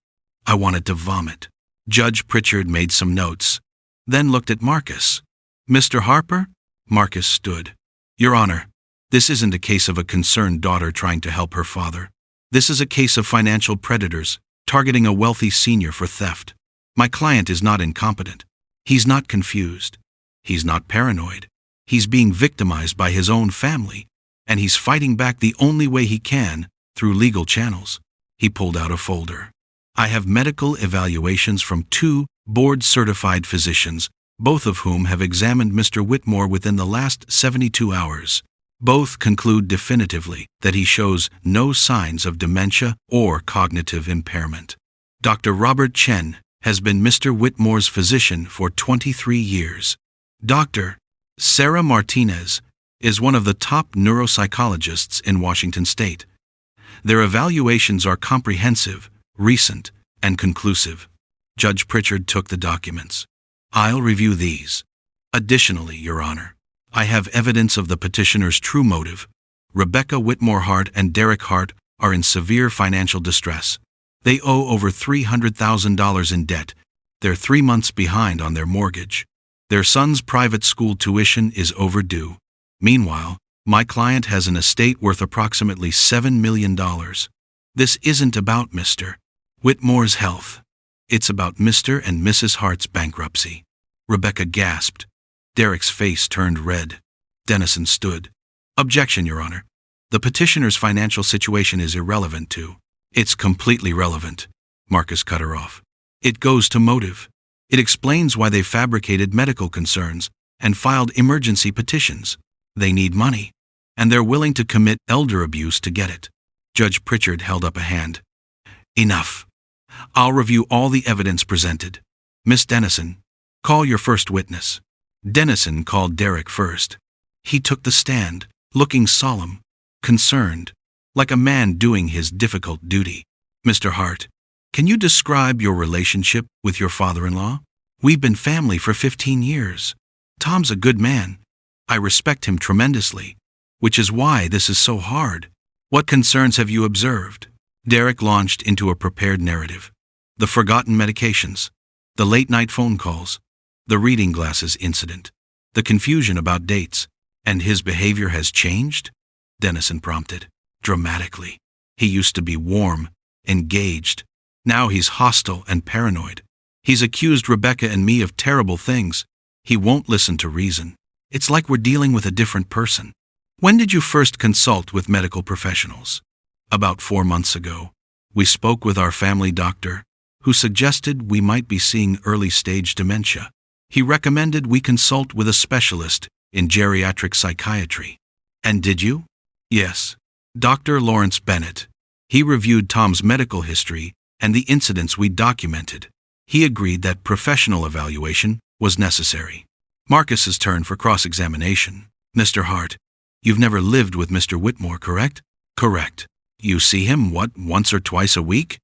I wanted to vomit. Judge Pritchard made some notes, then looked at Marcus. Mr. Harper? Marcus stood. Your Honor, this isn't a case of a concerned daughter trying to help her father. This is a case of financial predators targeting a wealthy senior for theft. My client is not incompetent. He's not confused. He's not paranoid. He's being victimized by his own family, and he's fighting back the only way he can, through legal channels. He pulled out a folder. I have medical evaluations from 2 board-certified physicians, both of whom have examined Mr. Whitmore within the last 72 hours. Both conclude definitively that he shows no signs of dementia or cognitive impairment. Dr. Robert Chen has been Mr. Whitmore's physician for 23 years. Dr. Sarah Martinez is one of the top neuropsychologists in Washington State. Their evaluations are comprehensive, recent, and conclusive. Judge Pritchard took the documents. I'll review these. Additionally, Your Honor, I have evidence of the petitioner's true motive. Rebecca Whitmore Hart and Derek Hart are in severe financial distress. They owe over $300,000 in debt. They're 3 months behind on their mortgage. Their son's private school tuition is overdue. Meanwhile, my client has an estate worth approximately $7 million. This isn't about Mr. Whitmore's health. It's about Mr. and Mrs. Hart's bankruptcy. Rebecca gasped. Derek's face turned red. Dennison stood. Objection, Your Honor. The petitioner's financial situation is irrelevant to. It's completely relevant. Marcus cut her off. It goes to motive. It explains why they fabricated medical concerns and filed emergency petitions. They need money, and they're willing to commit elder abuse to get it. Judge Pritchard held up a hand. Enough. I'll review all the evidence presented. Miss Dennison, call your first witness. Dennison called Derek first. He took the stand, looking solemn, concerned, like a man doing his difficult duty. Mr. Hart, can you describe your relationship with your father-in-law? We've been family for 15 years. Tom's a good man. I respect him tremendously, which is why this is so hard. What concerns have you observed? Derek launched into a prepared narrative. The forgotten medications, the late-night phone calls, the reading glasses incident, the confusion about dates, and his behavior has changed? Dennison prompted. Dramatically. He used to be warm, engaged. Now he's hostile and paranoid. He's accused Rebecca and me of terrible things. He won't listen to reason. It's like we're dealing with a different person. When did you first consult with medical professionals? About 4 months ago. We spoke with our family doctor, who suggested we might be seeing early-stage dementia. He recommended we consult with a specialist in geriatric psychiatry. And did you? Yes. Dr. Lawrence Bennett. He reviewed Tom's medical history and the incidents we documented. He agreed that professional evaluation was necessary. Marcus's turn for cross-examination. Mr. Hart, you've never lived with Mr. Whitmore, correct? Correct. You see him, once or twice a week?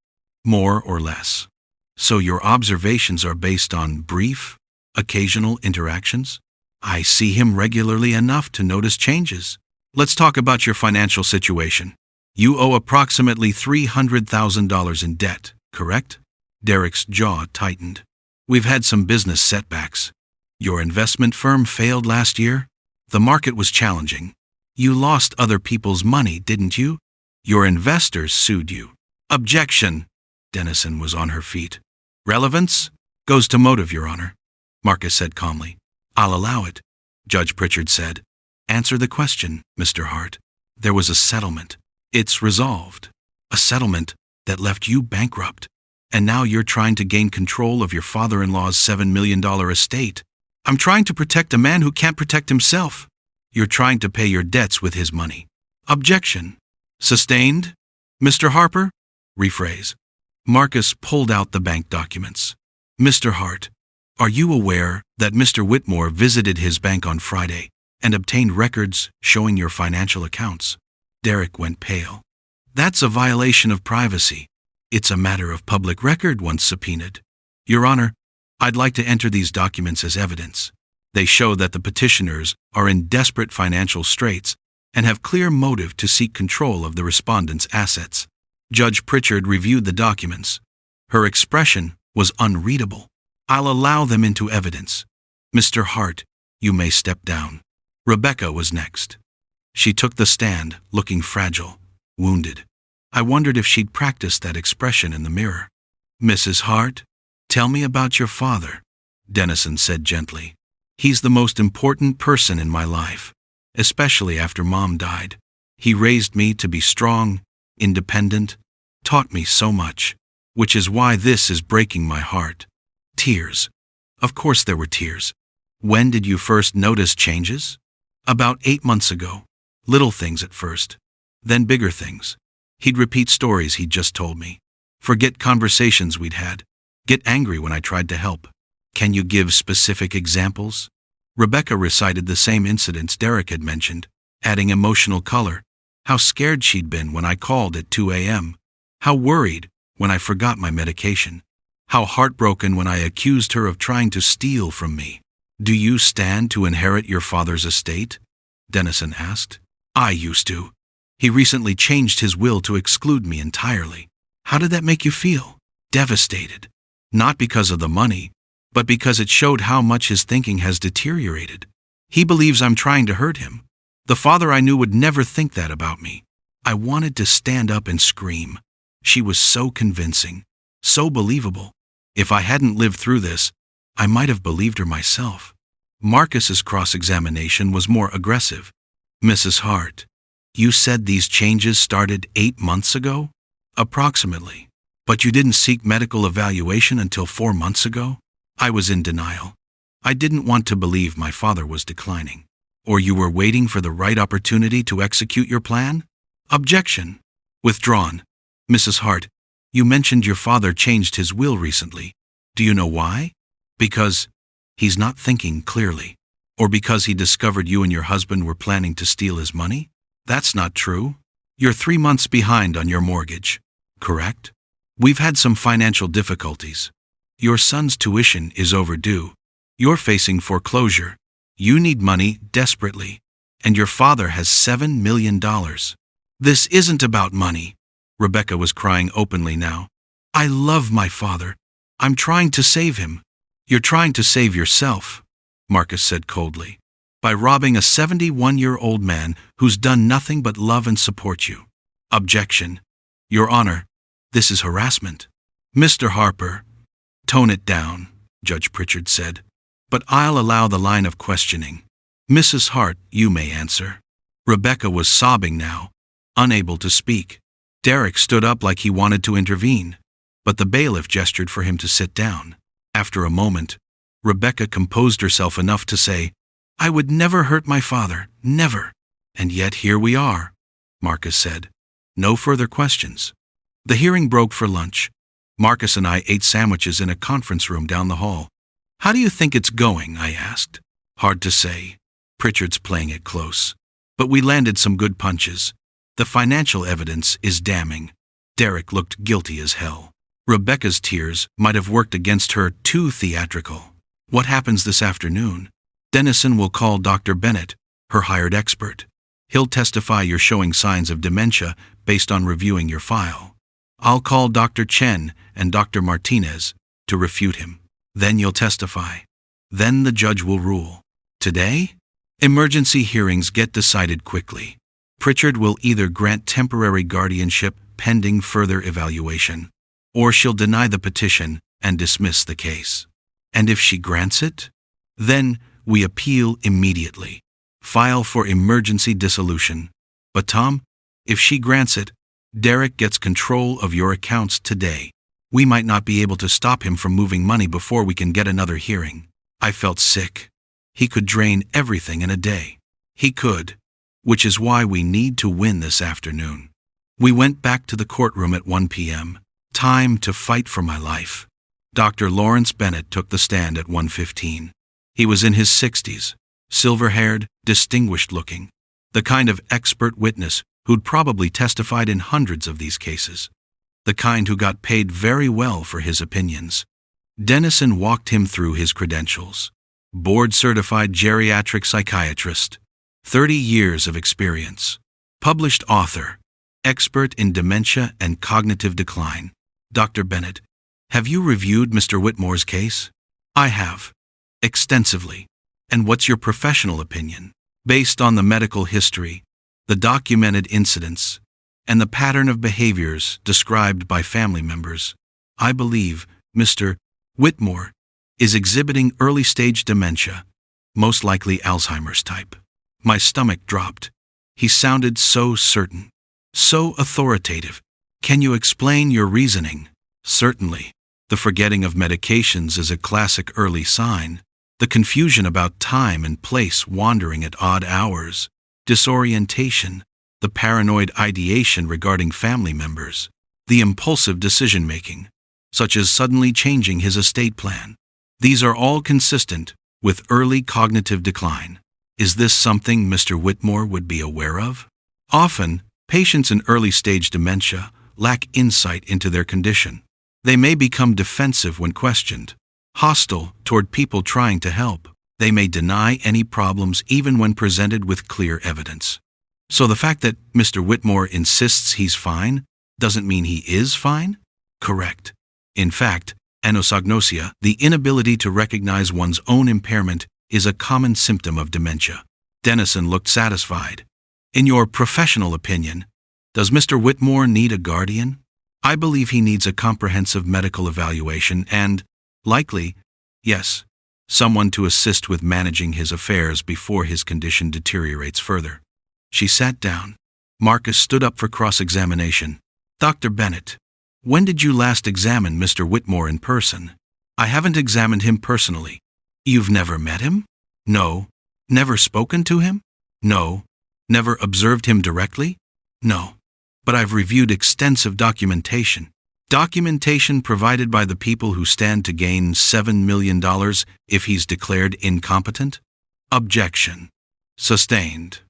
More or less. So your observations are based on brief, occasional interactions? I see him regularly enough to notice changes. Let's talk about your financial situation. You owe approximately $300,000 in debt, correct? Derek's jaw tightened. We've had some business setbacks. Your investment firm failed last year? The market was challenging. You lost other people's money, didn't you? Your investors sued you. Objection. Dennison was on her feet. Relevance goes to motive, Your Honor. Marcus said calmly. I'll allow it. Judge Pritchard said. Answer the question, Mr. Hart. There was a settlement. It's resolved. A settlement that left you bankrupt. And now you're trying to gain control of your father-in-law's $7 million estate. I'm trying to protect a man who can't protect himself. You're trying to pay your debts with his money. Objection. Sustained? Mr. Harper? Rephrase. Marcus pulled out the bank documents. Mr. Hart, are you aware that Mr. Whitmore visited his bank on Friday and obtained records showing your financial accounts? Derek went pale. That's a violation of privacy. It's a matter of public record once subpoenaed. Your Honor, I'd like to enter these documents as evidence. They show that the petitioners are in desperate financial straits and have clear motive to seek control of the respondent's assets. Judge Pritchard reviewed the documents. Her expression was unreadable. I'll allow them into evidence. Mr. Hart, you may step down. Rebecca was next. She took the stand, looking fragile, wounded. I wondered if she'd practiced that expression in the mirror. Mrs. Hart, tell me about your father, Dennison said gently. He's the most important person in my life, especially after Mom died. He raised me to be strong, independent, taught me so much, which is why this is breaking my heart. Tears. Of course there were tears. When did you first notice changes? About 8 months ago. Little things at first, then bigger things. He'd repeat stories he'd just told me. Forget conversations we'd had. Get angry when I tried to help. Can you give specific examples? Rebecca recited the same incidents Derek had mentioned, adding emotional color. How scared she'd been when I called at 2 a.m. How worried when I forgot my medication. How heartbroken when I accused her of trying to steal from me. Do you stand to inherit your father's estate? Dennison asked. I used to. He recently changed his will to exclude me entirely. How did that make you feel? Devastated. Not because of the money, but because it showed how much his thinking has deteriorated. He believes I'm trying to hurt him. The father I knew would never think that about me. I wanted to stand up and scream. She was so convincing, so believable. If I hadn't lived through this, I might have believed her myself. Marcus's cross-examination was more aggressive. Mrs. Hart, you said these changes started 8 months ago? Approximately. But you didn't seek medical evaluation until 4 months ago? I was in denial. I didn't want to believe my father was declining. Or you were waiting for the right opportunity to execute your plan? Objection. Withdrawn. Mrs. Hart, you mentioned your father changed his will recently. Do you know why? Because he's not thinking clearly. Or because he discovered you and your husband were planning to steal his money? That's not true. You're 3 months behind on your mortgage, correct? We've had some financial difficulties. Your son's tuition is overdue. You're facing foreclosure. You need money desperately. And your father has $7 million. This isn't about money. Rebecca was crying openly now. I love my father. I'm trying to save him. You're trying to save yourself, Marcus said coldly, by robbing a 71-year-old man who's done nothing but love and support you. Objection. Your Honor, this is harassment. Mr. Harper, tone it down, Judge Pritchard said. But I'll allow the line of questioning. Mrs. Hart, you may answer. Rebecca was sobbing now, unable to speak. Derek stood up like he wanted to intervene, but the bailiff gestured for him to sit down. After a moment, Rebecca composed herself enough to say, I would never hurt my father, never. And yet here we are, Marcus said. No further questions. The hearing broke for lunch. Marcus and I ate sandwiches in a conference room down the hall. How do you think it's going? I asked. Hard to say. Pritchard's playing it close. But we landed some good punches. The financial evidence is damning. Derek looked guilty as hell. Rebecca's tears might have worked against her too theatrical. What happens this afternoon? Dennison will call Dr. Bennett, her hired expert. He'll testify you're showing signs of dementia based on reviewing your file. I'll call Dr. Chen and Dr. Martinez to refute him. Then you'll testify. Then the judge will rule. Today, emergency hearings get decided quickly. Pritchard will either grant temporary guardianship pending further evaluation, or she'll deny the petition and dismiss the case. And if she grants it, then we appeal immediately. File for emergency dissolution. But Tom, if she grants it, Derek gets control of your accounts today. We might not be able to stop him from moving money before we can get another hearing. I felt sick. He could drain everything in a day. He could, which is why we need to win this afternoon. We went back to the courtroom at 1 p.m. Time to fight for my life. Dr. Lawrence Bennett took the stand at 1:15. He was in his 60s, silver-haired, distinguished-looking, the kind of expert witness who'd probably testified in hundreds of these cases, the kind who got paid very well for his opinions. Dennison walked him through his credentials. Board-certified geriatric psychiatrist, 30 years of experience, published author, expert in dementia and cognitive decline. Dr. Bennett, Have you reviewed Mr. Whitmore's case? I have. Extensively. And what's your professional opinion? Based on the medical history, the documented incidents, and the pattern of behaviors described by family members, I believe Mr. Whitmore is exhibiting early-stage dementia, most likely Alzheimer's type. My stomach dropped. He sounded so certain, so authoritative. Can you explain your reasoning? Certainly. The forgetting of medications is a classic early sign. The confusion about time and place, wandering at odd hours, disorientation, the paranoid ideation regarding family members, the impulsive decision-making, such as suddenly changing his estate plan. These are all consistent with early cognitive decline. Is this something Mr. Whitmore would be aware of? Often, patients in early-stage dementia lack insight into their condition. They may become defensive when questioned, hostile toward people trying to help. They may deny any problems even when presented with clear evidence. So the fact that Mr. Whitmore insists he's fine doesn't mean he is fine? Correct. In fact, anosognosia, the inability to recognize one's own impairment, is a common symptom of dementia. Dennison looked satisfied. In your professional opinion, does Mr. Whitmore need a guardian? I believe he needs a comprehensive medical evaluation and, likely, yes, someone to assist with managing his affairs before his condition deteriorates further. She sat down. Marcus stood up for cross-examination. Dr. Bennett, when did you last examine Mr. Whitmore in person? I haven't examined him personally. You've never met him? No. Never spoken to him? No. Never observed him directly? No. But I've reviewed extensive documentation. Documentation provided by the people who stand to gain $7 million if he's declared incompetent? Objection. Sustained.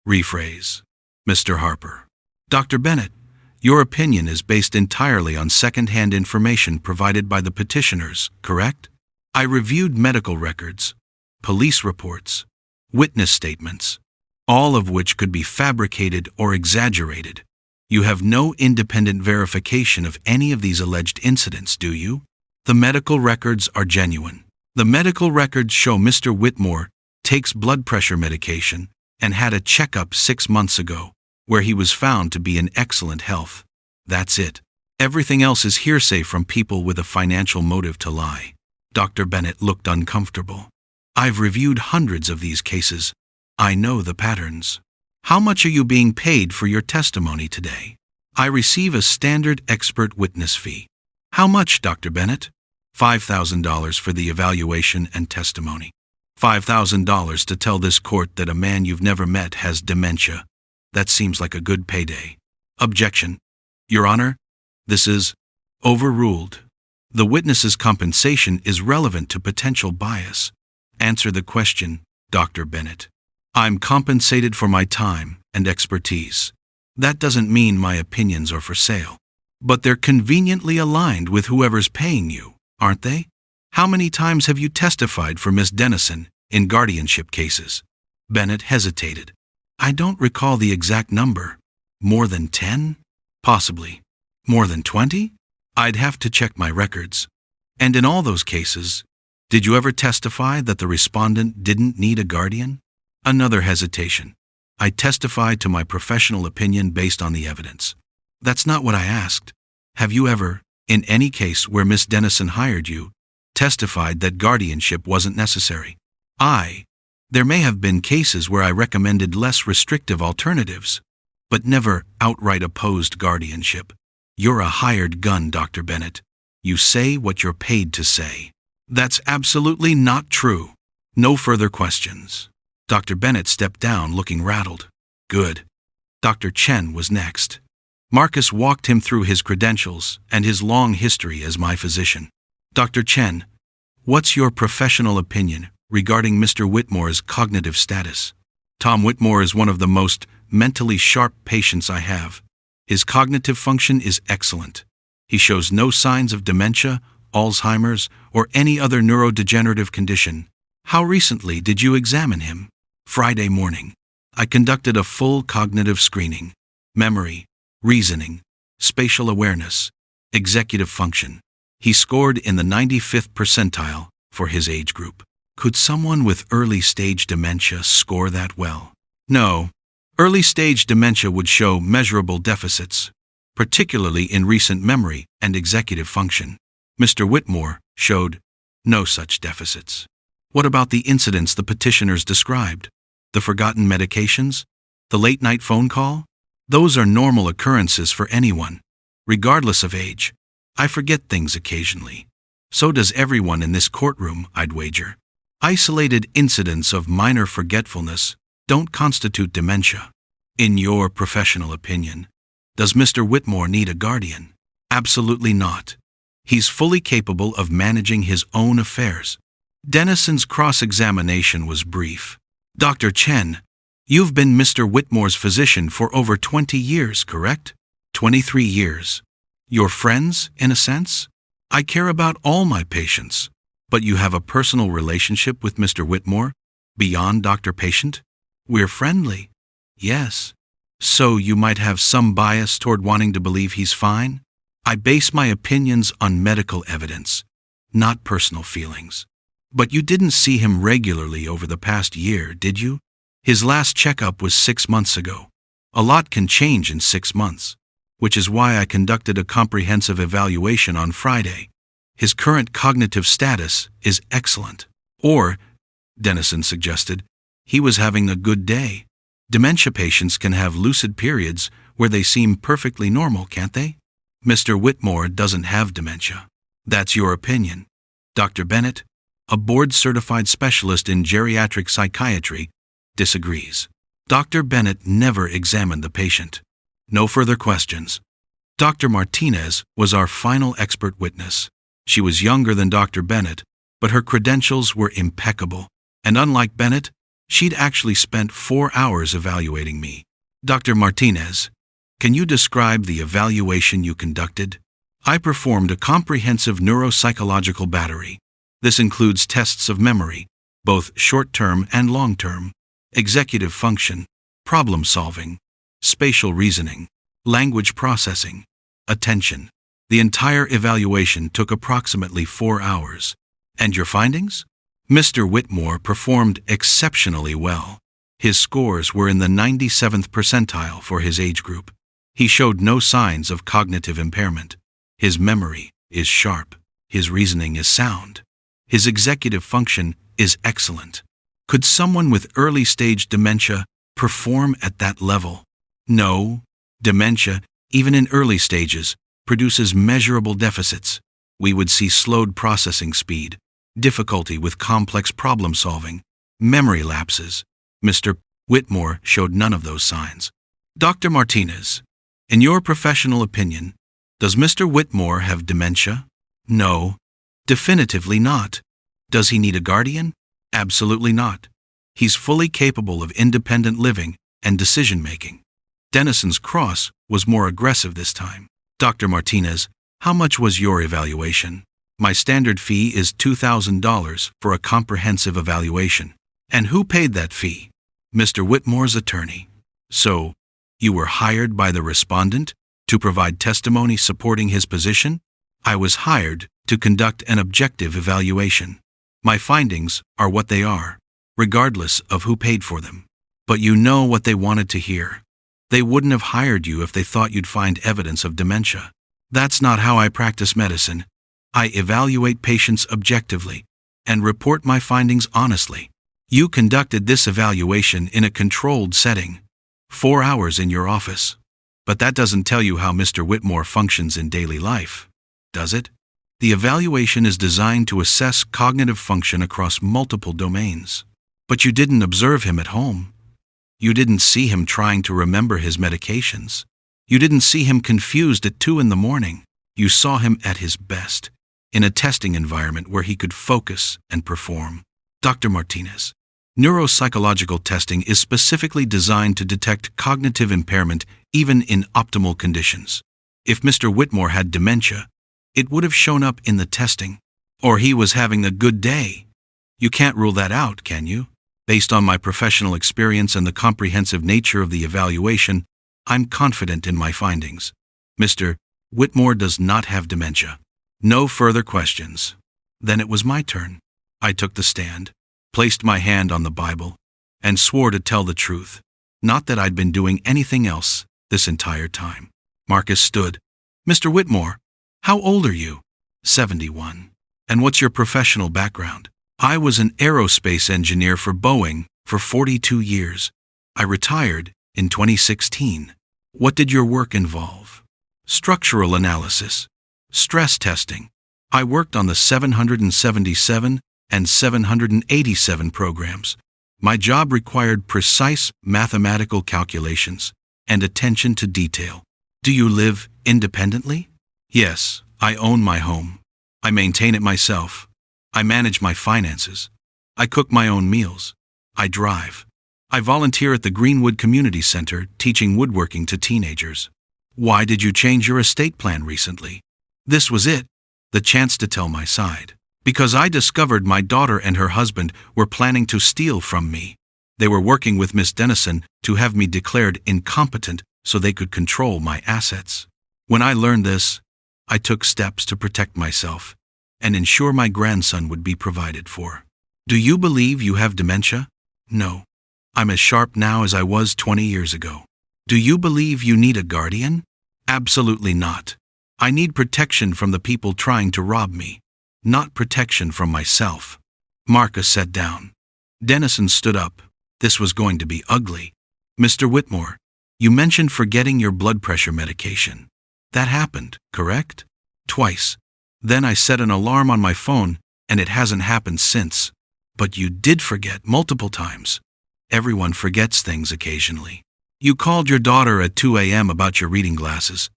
Rephrase. Mr. Harper. Dr. Bennett, your opinion is based entirely on second-hand information provided by the petitioners, correct? I reviewed medical records, police reports, witness statements, all of which could be fabricated or exaggerated. You have no independent verification of any of these alleged incidents, do you? The medical records are genuine. The medical records show Mr. Whitmore takes blood pressure medication and had a checkup 6 months ago, where he was found to be in excellent health. That's it. Everything else is hearsay from people with a financial motive to lie. Dr. Bennett looked uncomfortable. I've reviewed hundreds of these cases. I know the patterns. How much are you being paid for your testimony today? I receive a standard expert witness fee. How much, Dr. Bennett? $5,000 for the evaluation and testimony. $5,000 to tell this court that a man you've never met has dementia. That seems like a good payday. Objection. Your Honor, this is overruled. The witness's compensation is relevant to potential bias. Answer the question, Dr. Bennett. I'm compensated for my time and expertise. That doesn't mean my opinions are for sale. But they're conveniently aligned with whoever's paying you, aren't they? How many times have you testified for Miss Dennison in guardianship cases? Bennett hesitated. I don't recall the exact number. More than 10? Possibly. More than 20? I'd have to check my records. And in all those cases, did you ever testify that the respondent didn't need a guardian? Another hesitation. I testified to my professional opinion based on the evidence. That's not what I asked. Have you ever, in any case where Miss Dennison hired you, testified that guardianship wasn't necessary? There may have been cases where I recommended less restrictive alternatives, but never outright opposed guardianship. You're a hired gun, Dr. Bennett. You say what you're paid to say. That's absolutely not true. No further questions. Dr. Bennett stepped down looking rattled. Good. Dr. Chen was next. Marcus walked him through his credentials and his long history as my physician. Dr. Chen, what's your professional opinion regarding Mr. Whitmore's cognitive status? Tom Whitmore is one of the most mentally sharp patients I have. His cognitive function is excellent. He shows no signs of dementia, Alzheimer's, or any other neurodegenerative condition. How recently did you examine him? Friday morning. I conducted a full cognitive screening. Memory, reasoning, spatial awareness, executive function. He scored in the 95th percentile for his age group. Could someone with early-stage dementia score that well? No. Early-stage dementia would show measurable deficits, particularly in recent memory and executive function. Mr. Whitmore showed no such deficits. What about the incidents the petitioners described? The forgotten medications? The late-night phone call? Those are normal occurrences for anyone, regardless of age. I forget things occasionally. So does everyone in this courtroom, I'd wager. Isolated incidents of minor forgetfulness don't constitute dementia. In your professional opinion, does Mr. Whitmore need a guardian? Absolutely not. He's fully capable of managing his own affairs. Denison's cross-examination was brief. Dr. Chen, you've been Mr. Whitmore's physician for over 20 years, correct? 23 years. You're friends, in a sense? I care about all my patients. But you have a personal relationship with Mr. Whitmore, beyond doctor-patient? We're friendly. Yes. So you might have some bias toward wanting to believe he's fine? I base my opinions on medical evidence, not personal feelings. But you didn't see him regularly over the past year, did you? His last checkup was 6 months ago. A lot can change in 6 months, which is why I conducted a comprehensive evaluation on Friday. His current cognitive status is excellent. Or, Denison suggested, he was having a good day. Dementia patients can have lucid periods where they seem perfectly normal, can't they? Mr. Whitmore doesn't have dementia. That's your opinion. Dr. Bennett, a board-certified specialist in geriatric psychiatry, disagrees. Dr. Bennett never examined the patient. No further questions. Dr. Martinez was our final expert witness. She was younger than Dr. Bennett, but her credentials were impeccable. And unlike Bennett, she'd actually spent 4 hours evaluating me. Dr. Martinez, can you describe the evaluation you conducted? I performed a comprehensive neuropsychological battery. This includes tests of memory, both short-term and long-term, executive function, problem-solving, spatial reasoning, language processing, attention. The entire evaluation took approximately 4 hours. And your findings? Mr. Whitmore performed exceptionally well. His scores were in the 97th percentile for his age group. He showed no signs of cognitive impairment. His memory is sharp. His reasoning is sound. His executive function is excellent. Could someone with early-stage dementia perform at that level? No. Dementia, even in early stages, produces measurable deficits. We would see slowed processing speed, difficulty with complex problem-solving, memory lapses. Mr. Whitmore showed none of those signs. Dr. Martinez, in your professional opinion, does Mr. Whitmore have dementia? No, definitively not. Does he need a guardian? Absolutely not. He's fully capable of independent living and decision-making. Denison's cross was more aggressive this time. Dr. Martinez, how much was your evaluation? My standard fee is $2,000 for a comprehensive evaluation. And who paid that fee? Mr. Whitmore's attorney. So, you were hired by the respondent to provide testimony supporting his position? I was hired to conduct an objective evaluation. My findings are what they are, regardless of who paid for them. But you know what they wanted to hear. They wouldn't have hired you if they thought you'd find evidence of dementia. That's not how I practice medicine. I evaluate patients objectively and report my findings honestly. You conducted this evaluation in a controlled setting, 4 hours in your office. But that doesn't tell you how Mr. Whitmore functions in daily life, does it? The evaluation is designed to assess cognitive function across multiple domains. But you didn't observe him at home. You didn't see him trying to remember his medications. You didn't see him confused at 2 a.m. You saw him at his best, in a testing environment where he could focus and perform. Dr. Martinez, neuropsychological testing is specifically designed to detect cognitive impairment even in optimal conditions. If Mr. Whitmore had dementia, it would have shown up in the testing. Or he was having a good day. You can't rule that out, can you? Based on my professional experience and the comprehensive nature of the evaluation, I'm confident in my findings. Mr. Whitmore does not have dementia. No further questions. Then it was my turn. I took the stand, placed my hand on the Bible, and swore to tell the truth. Not that I'd been doing anything else this entire time. Marcus stood. Mr. Whitmore, how old are you? 71. And what's your professional background? I was an aerospace engineer for Boeing for 42 years. I retired in 2016. What did your work involve? Structural analysis, stress testing. I worked on the 777 and 787 programs. My job required precise mathematical calculations and attention to detail. Do you live independently? Yes, I own my home. I maintain it myself. I manage my finances. I cook my own meals. I drive. I volunteer at the Greenwood Community Center teaching woodworking to teenagers. Why did you change your estate plan recently? This was it, the chance to tell my side. Because I discovered my daughter and her husband were planning to steal from me. They were working with Miss Dennison to have me declared incompetent so they could control my assets. When I learned this, I took steps to protect myself and ensure my grandson would be provided for. Do you believe you have dementia? No. I'm as sharp now as I was 20 years ago. Do you believe you need a guardian? Absolutely not. I need protection from the people trying to rob me, not protection from myself. Marcus sat down. Dennison stood up. This was going to be ugly. Mr. Whitmore, you mentioned forgetting your blood pressure medication. That happened, correct? Twice. Then I set an alarm on my phone, and it hasn't happened since. But you did forget multiple times. Everyone forgets things occasionally. You called your daughter at 2 a.m. about your reading glasses.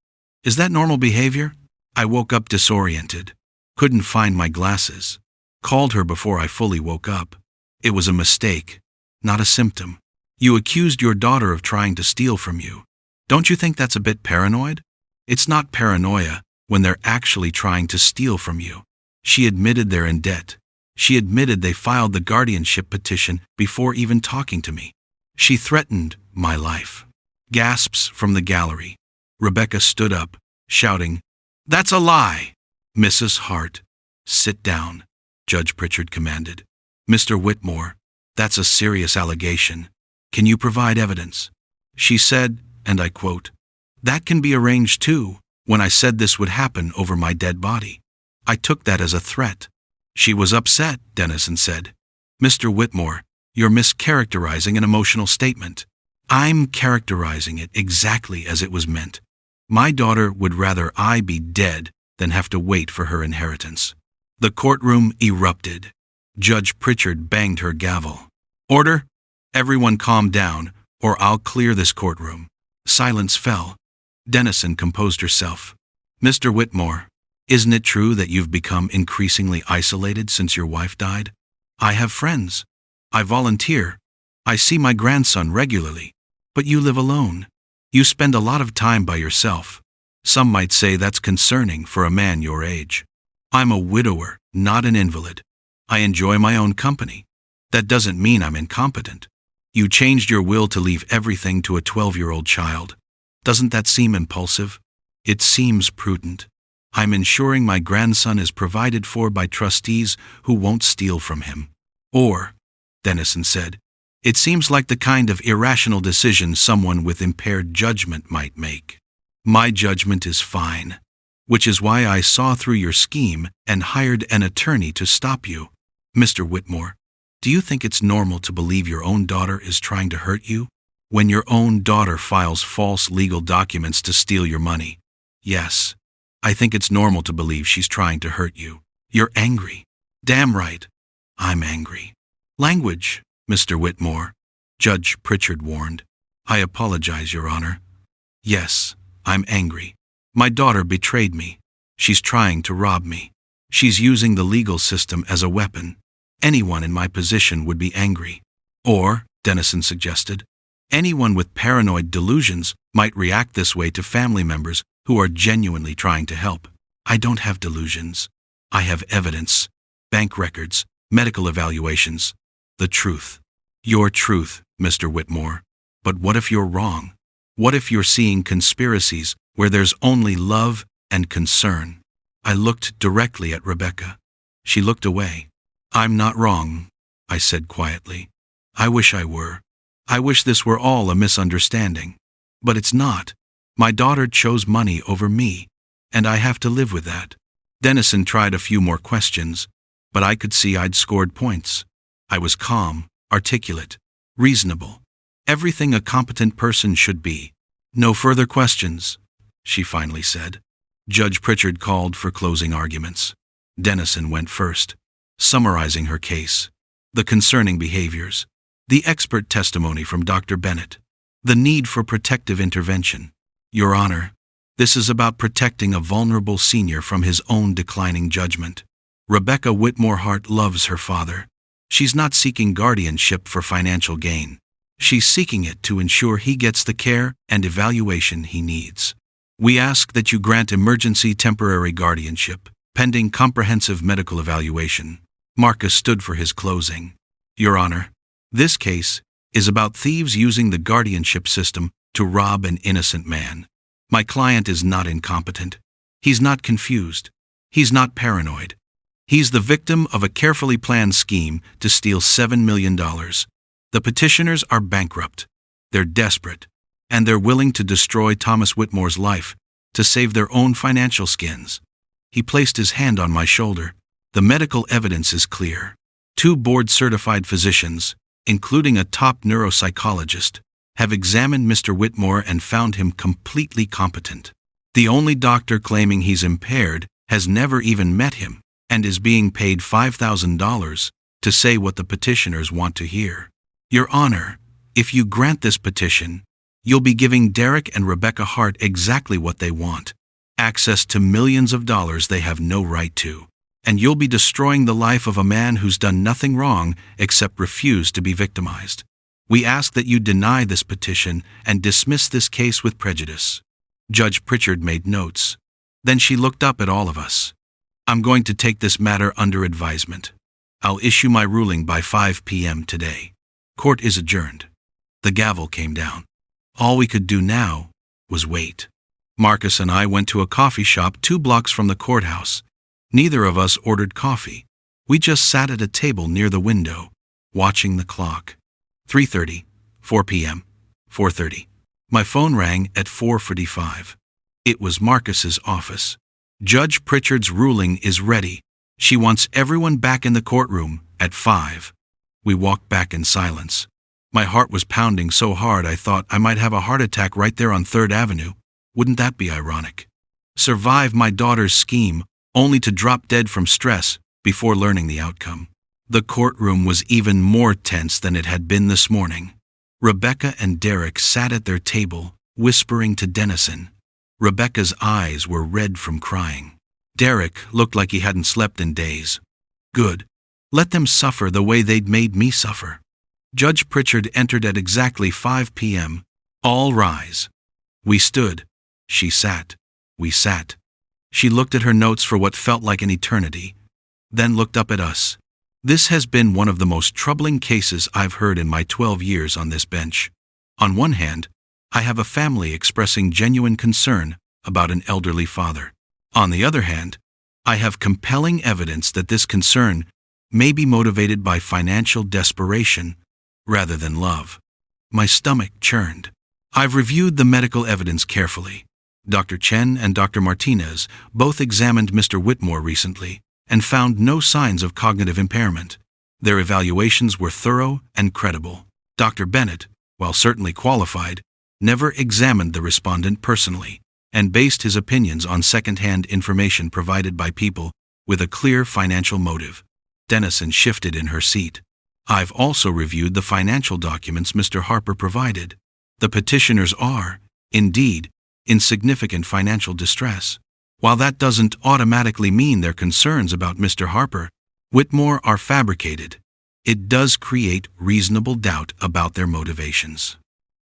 Is that normal behavior? I woke up disoriented. Couldn't find my glasses. Called her before I fully woke up. It was a mistake, not a symptom. You accused your daughter of trying to steal from you. Don't you think that's a bit paranoid? It's not paranoia when they're actually trying to steal from you. She admitted they're in debt. She admitted they filed the guardianship petition before even talking to me. She threatened my life. Gasps from the gallery. Rebecca stood up, shouting, "That's a lie!" Mrs. Hart, sit down, Judge Pritchard commanded. Mr. Whitmore, that's a serious allegation. Can you provide evidence? She said, and I quote, "That can be arranged too, when I said this would happen over my dead body. I took that as a threat." She was upset, Dennison said. Mr. Whitmore, you're mischaracterizing an emotional statement. I'm characterizing it exactly as it was meant. My daughter would rather I be dead than have to wait for her inheritance. The courtroom erupted. Judge Pritchard banged her gavel. Order! Everyone calm down, or I'll clear this courtroom. Silence fell. Dennison composed herself. Mr. Whitmore, isn't it true that you've become increasingly isolated since your wife died? I have friends. I volunteer. I see my grandson regularly. But you live alone. You spend a lot of time by yourself. Some might say that's concerning for a man your age. I'm a widower, not an invalid. I enjoy my own company. That doesn't mean I'm incompetent. You changed your will to leave everything to a 12-year-old child. Doesn't that seem impulsive? It seems prudent. I'm ensuring my grandson is provided for by trustees who won't steal from him. Or, Dennison said, it seems like the kind of irrational decision someone with impaired judgment might make. My judgment is fine, which is why I saw through your scheme and hired an attorney to stop you. Mr. Whitmore, do you think it's normal to believe your own daughter is trying to hurt you? When your own daughter files false legal documents to steal your money? Yes, I think it's normal to believe she's trying to hurt you. You're angry. Damn right. I'm angry. Language, Mr. Whitmore, Judge Pritchard warned. I apologize, Your Honor. Yes, I'm angry. My daughter betrayed me. She's trying to rob me. She's using the legal system as a weapon. Anyone in my position would be angry. Or, Dennison suggested, anyone with paranoid delusions might react this way to family members who are genuinely trying to help. I don't have delusions. I have evidence, bank records, medical evaluations, the truth. Your truth, Mr. Whitmore. But what if you're wrong? What if you're seeing conspiracies where there's only love and concern? I looked directly at Rebecca. She looked away. "I'm not wrong," I said quietly. "I wish I were. I wish this were all a misunderstanding. But it's not. My daughter chose money over me, and I have to live with that." Dennison tried a few more questions, but I could see I'd scored points. I was calm, articulate, reasonable. Everything a competent person should be. "No further questions," she finally said. Judge Pritchard called for closing arguments. Dennison went first, summarizing her case. The concerning behaviors, the expert testimony from Dr. Bennett, the need for protective intervention. "Your Honor, this is about protecting a vulnerable senior from his own declining judgment. Rebecca Whitmore Hart loves her father. She's not seeking guardianship for financial gain. She's seeking it to ensure he gets the care and evaluation he needs. We ask that you grant emergency temporary guardianship, pending comprehensive medical evaluation." Marcus stood for his closing. "Your Honor, this case is about thieves using the guardianship system to rob an innocent man. My client is not incompetent. He's not confused. He's not paranoid. He's the victim of a carefully planned scheme to steal $7 million. The petitioners are bankrupt. They're desperate. And they're willing to destroy Thomas Whitmore's life to save their own financial skins." He placed his hand on my shoulder. "The medical evidence is clear. 2 board-certified physicians, including a top neuropsychologist, have examined Mr. Whitmore and found him completely competent. The only doctor claiming he's impaired has never even met him and is being paid $5,000 to say what the petitioners want to hear. Your Honor, if you grant this petition, you'll be giving Derek and Rebecca Hart exactly what they want, access to millions of dollars they have no right to, and you'll be destroying the life of a man who's done nothing wrong except refuse to be victimized. We ask that you deny this petition and dismiss this case with prejudice." Judge Pritchard made notes. Then she looked up at all of us. "I'm going to take this matter under advisement. I'll issue my ruling by 5 p.m. today. Court is adjourned." The gavel came down. All we could do now was wait. Marcus and I went to a coffee shop 2 blocks from the courthouse. Neither of us ordered coffee. We just sat at a table near the window, watching the clock. 3:30, 4 p.m., 4:30. My phone rang at 4:45. It was Marcus's office. "Judge Pritchard's ruling is ready. She wants everyone back in the courtroom at 5. We walked back in silence. My heart was pounding so hard I thought I might have a heart attack right there on 3rd Avenue. Wouldn't that be ironic? Survive my daughter's scheme, only to drop dead from stress before learning the outcome. The courtroom was even more tense than it had been this morning. Rebecca and Derek sat at their table, whispering to Dennison. Rebecca's eyes were red from crying. Derek looked like he hadn't slept in days. Good. Let them suffer the way they'd made me suffer. Judge Pritchard entered at exactly 5 p.m. "All rise." We stood. She sat. We sat. She looked at her notes for what felt like an eternity, then looked up at us. This has been one of the most troubling cases I've heard in my 12 years on this bench. On one hand, I have a family expressing genuine concern about an elderly father. On the other hand, I have compelling evidence that this concern may be motivated by financial desperation rather than love. My stomach churned. I've reviewed the medical evidence carefully. Dr. Chen and Dr. Martinez both examined Mr. Whitmore recently and found no signs of cognitive impairment. Their evaluations were thorough and credible. Dr. Bennett, while certainly qualified, never examined the respondent personally and based his opinions on second-hand information provided by people with a clear financial motive. Dennison shifted in her seat. I've also reviewed the financial documents Mr. Harper provided. The petitioners are, indeed, in significant financial distress. While that doesn't automatically mean their concerns about Mr. Harper, Whitmore, are fabricated, it does create reasonable doubt about their motivations.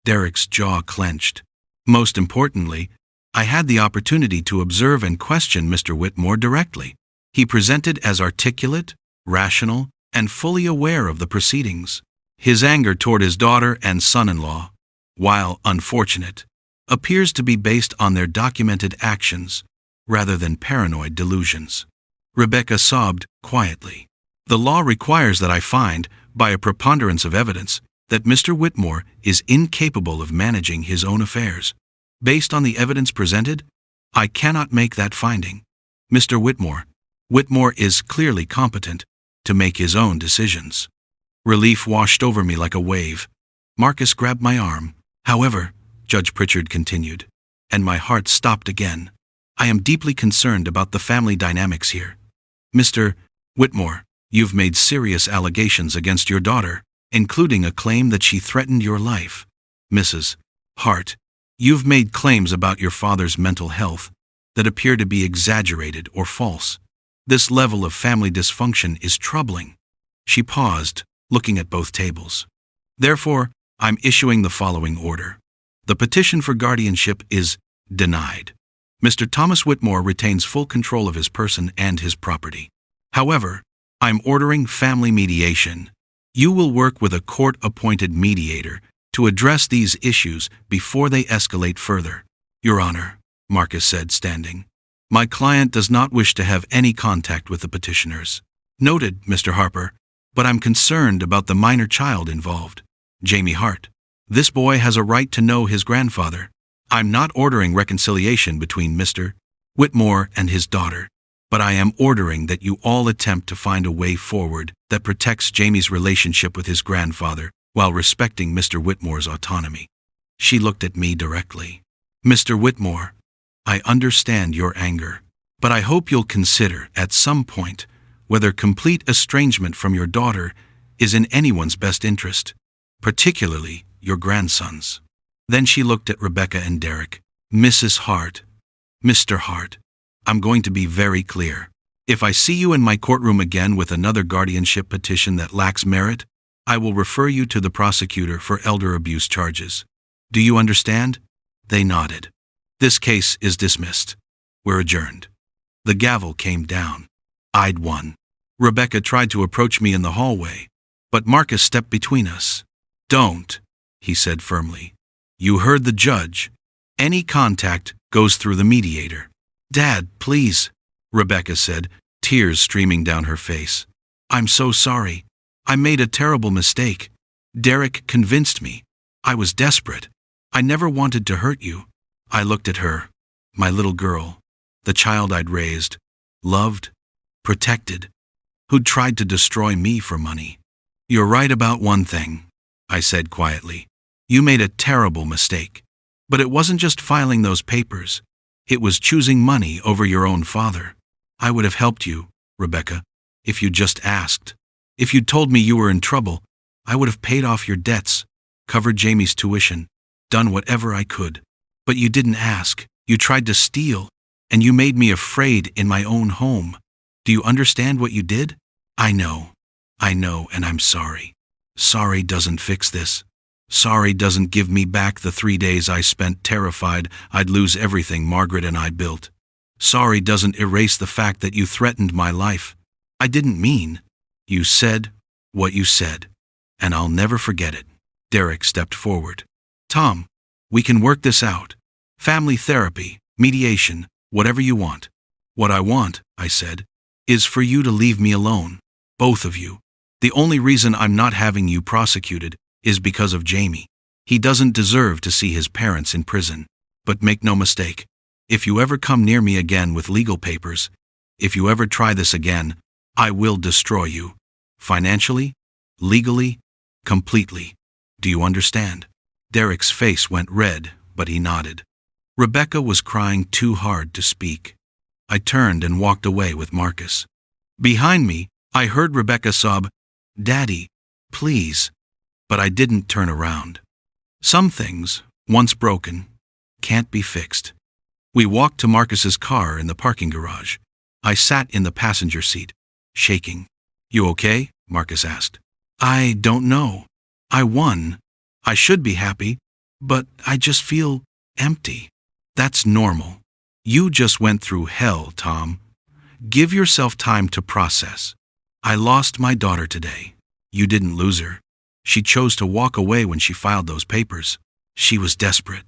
Derek's jaw clenched. Most importantly, I had the opportunity to observe and question Mr. Whitmore directly. He presented as articulate, rational, and fully aware of the proceedings. His anger toward his daughter and son-in-law, while unfortunate, appears to be based on their documented actions rather than paranoid delusions. Rebecca sobbed quietly. The law requires that I find, by a preponderance of evidence, that Mr. Whitmore is incapable of managing his own affairs. Based on the evidence presented, I cannot make that finding. Mr. Whitmore is clearly competent to make his own decisions. Relief washed over me like a wave. Marcus grabbed my arm. However, Judge Pritchard continued, and my heart stopped again. I am deeply concerned about the family dynamics here. Mr. Whitmore, you've made serious allegations against your daughter, including a claim that she threatened your life. Mrs. Hart, you've made claims about your father's mental health that appear to be exaggerated or false. This level of family dysfunction is troubling. She paused, looking at both tables. Therefore, I'm issuing the following order. The petition for guardianship is denied. Mr. Thomas Whitmore retains full control of his person and his property. However, I'm ordering family mediation. You will work with a court-appointed mediator to address these issues before they escalate further. Your Honor, Marcus said, standing. My client does not wish to have any contact with the petitioners. Noted, Mr. Harper, but I'm concerned about the minor child involved. Jamie Hart. This boy has a right to know his grandfather. I'm not ordering reconciliation between Mr. Whitmore and his daughter, but I am ordering that you all attempt to find a way forward that protects Jamie's relationship with his grandfather while respecting Mr. Whitmore's autonomy. She looked at me directly. Mr. Whitmore, I understand your anger, but I hope you'll consider at some point whether complete estrangement from your daughter is in anyone's best interest, particularly your grandson's. Then she looked at Rebecca and Derek. Mrs. Hart, Mr. Hart, I'm going to be very clear. If I see you in my courtroom again with another guardianship petition that lacks merit, I will refer you to the prosecutor for elder abuse charges. Do you understand? They nodded. This case is dismissed. We're adjourned. The gavel came down. I'd won. Rebecca tried to approach me in the hallway, but Marcus stepped between us. Don't, he said firmly. You heard the judge. Any contact goes through the mediator. Dad, please, Rebecca said, tears streaming down her face. I'm so sorry. I made a terrible mistake. Derek convinced me. I was desperate. I never wanted to hurt you. I looked at her, my little girl, the child I'd raised, loved, protected, who'd tried to destroy me for money. You're right about one thing, I said quietly. You made a terrible mistake. But it wasn't just filing those papers. It was choosing money over your own father. I would have helped you, Rebecca, if you'd just asked. If you'd told me you were in trouble, I would have paid off your debts, covered Jamie's tuition, done whatever I could. But you didn't ask. You tried to steal, and you made me afraid in my own home. Do you understand what you did? I know, and I'm sorry. Sorry doesn't fix this. Sorry doesn't give me back the 3 days I spent terrified I'd lose everything Margaret and I built. Sorry doesn't erase the fact that you threatened my life. I didn't mean. You said what you said, and I'll never forget it. Derek stepped forward. Tom, we can work this out. Family therapy, mediation, whatever you want. What I want, I said, is for you to leave me alone. Both of you. The only reason I'm not having you prosecuted is because of Jamie. He doesn't deserve to see his parents in prison. But make no mistake, if you ever come near me again with legal papers, if you ever try this again, I will destroy you. Financially, legally, completely. Do you understand? Derek's face went red, but he nodded. Rebecca was crying too hard to speak. I turned and walked away with Marcus. Behind me, I heard Rebecca sob, Daddy, please. But I didn't turn around. Some things, once broken, can't be fixed. We walked to Marcus's car in the parking garage. I sat in the passenger seat, shaking. You okay? Marcus asked. I don't know. I won. I should be happy, but I just feel empty. That's normal. You just went through hell, Tom. Give yourself time to process. I lost my daughter today. You didn't lose her. She chose to walk away when she filed those papers. She was desperate.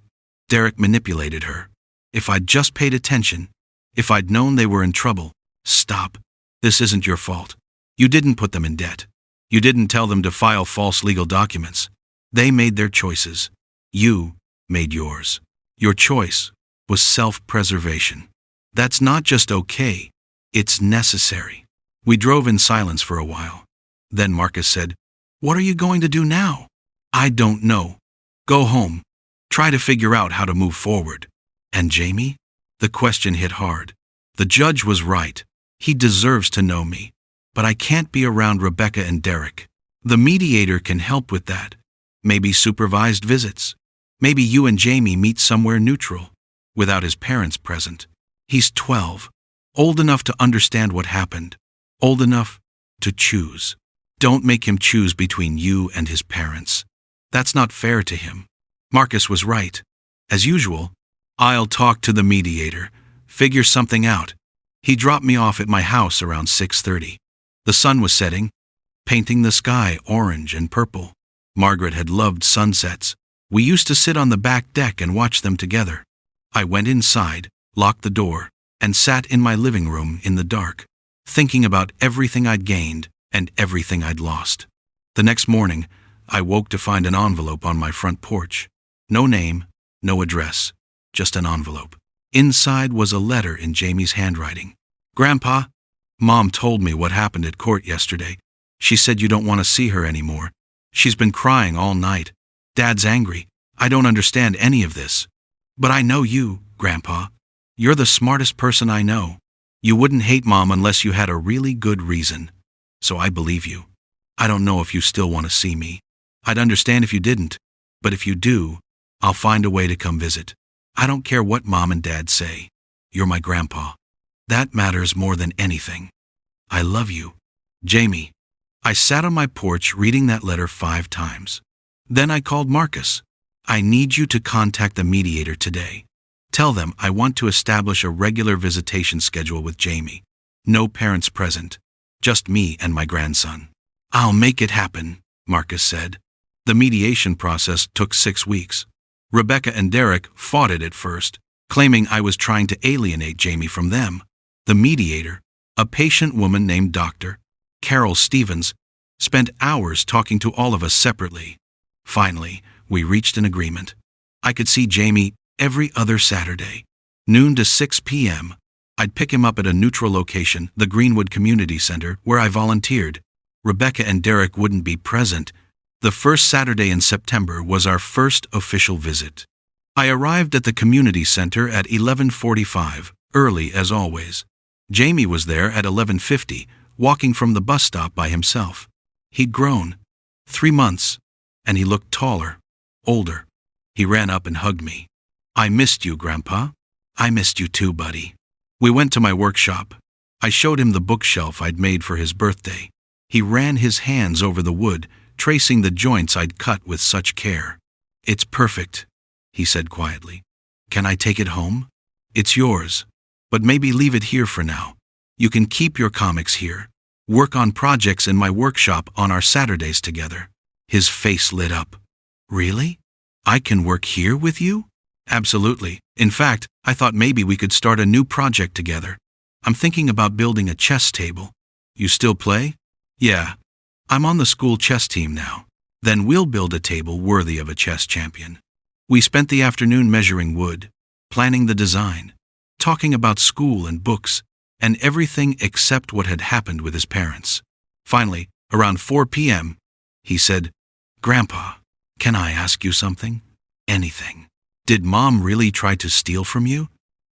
Derek manipulated her. If I'd just paid attention, If I'd known they were in trouble. Stop. This isn't your fault. You didn't put them in debt. You didn't tell them to file false legal documents. They made their choices. You made yours. Your choice was self-preservation. That's not just okay. It's necessary. We drove in silence for a while. Then Marcus said, "What are you going to do now?" "I don't know. Go home. Try to figure out how to move forward." "And Jamie?" The question hit hard. The judge was right. He deserves to know me. But I can't be around Rebecca and Derek. The mediator can help with that. Maybe supervised visits. Maybe you and Jamie meet somewhere neutral, without his parents present. He's 12, old enough to understand what happened, old enough to choose. Don't make him choose between you and his parents. That's not fair to him. Marcus was right. As usual, I'll talk to the mediator, figure something out. He dropped me off at my house around 6:30. The sun was setting, painting the sky orange and purple. Margaret had loved sunsets. We used to sit on the back deck and watch them together. I went inside, locked the door, and sat in my living room in the dark, thinking about everything I'd gained and everything I'd lost. The next morning, I woke to find an envelope on my front porch. No name, no address, just an envelope. Inside was a letter in Jamie's handwriting. "Grandpa, Mom told me what happened at court yesterday. She said you don't want to see her anymore. She's been crying all night. Dad's angry. I don't understand any of this. But I know you, Grandpa. You're the smartest person I know. You wouldn't hate Mom unless you had a really good reason. So I believe you. I don't know if you still want to see me. I'd understand if you didn't. But if you do, I'll find a way to come visit. I don't care what Mom and Dad say. You're my grandpa. That matters more than anything. I love you. Jamie." I sat on my porch reading that letter 5 times. Then I called Marcus. "I need you to contact the mediator today. Tell them I want to establish a regular visitation schedule with Jamie. No parents present. Just me and my grandson." "I'll make it happen," Marcus said. The mediation process took 6 weeks. Rebecca and Derek fought it at first, claiming I was trying to alienate Jamie from them. The mediator, a patient woman named Dr. Carol Stevens, spent hours talking to all of us separately. Finally, we reached an agreement. I could see Jamie every other Saturday, noon to 6 p.m. I'd pick him up at a neutral location, the Greenwood Community Center, where I volunteered. Rebecca and Derek wouldn't be present. The first Saturday in September was our first official visit. I arrived at the community center at 11:45, early as always. Jamie was there at 11:50, walking from the bus stop by himself. He'd grown 3 months, and he looked taller, older. He ran up and hugged me. "I missed you, Grandpa." "I missed you too, buddy." We went to my workshop. I showed him the bookshelf I'd made for his birthday. He ran his hands over the wood, tracing the joints I'd cut with such care. "It's perfect," he said quietly. "Can I take it home?" "It's yours, but maybe leave it here for now. You can keep your comics here. Work on projects in my workshop on our Saturdays together." His face lit up. "Really? I can work here with you?" "Absolutely. In fact, I thought maybe we could start a new project together. I'm thinking about building a chess table." "You still play?" "Yeah. I'm on the school chess team now." "Then we'll build a table worthy of a chess champion." We spent the afternoon measuring wood, planning the design, talking about school and books, and everything except what had happened with his parents. Finally, around 4 p.m., he said, "Grandpa, can I ask you something? Anything. Did Mom really try to steal from you?"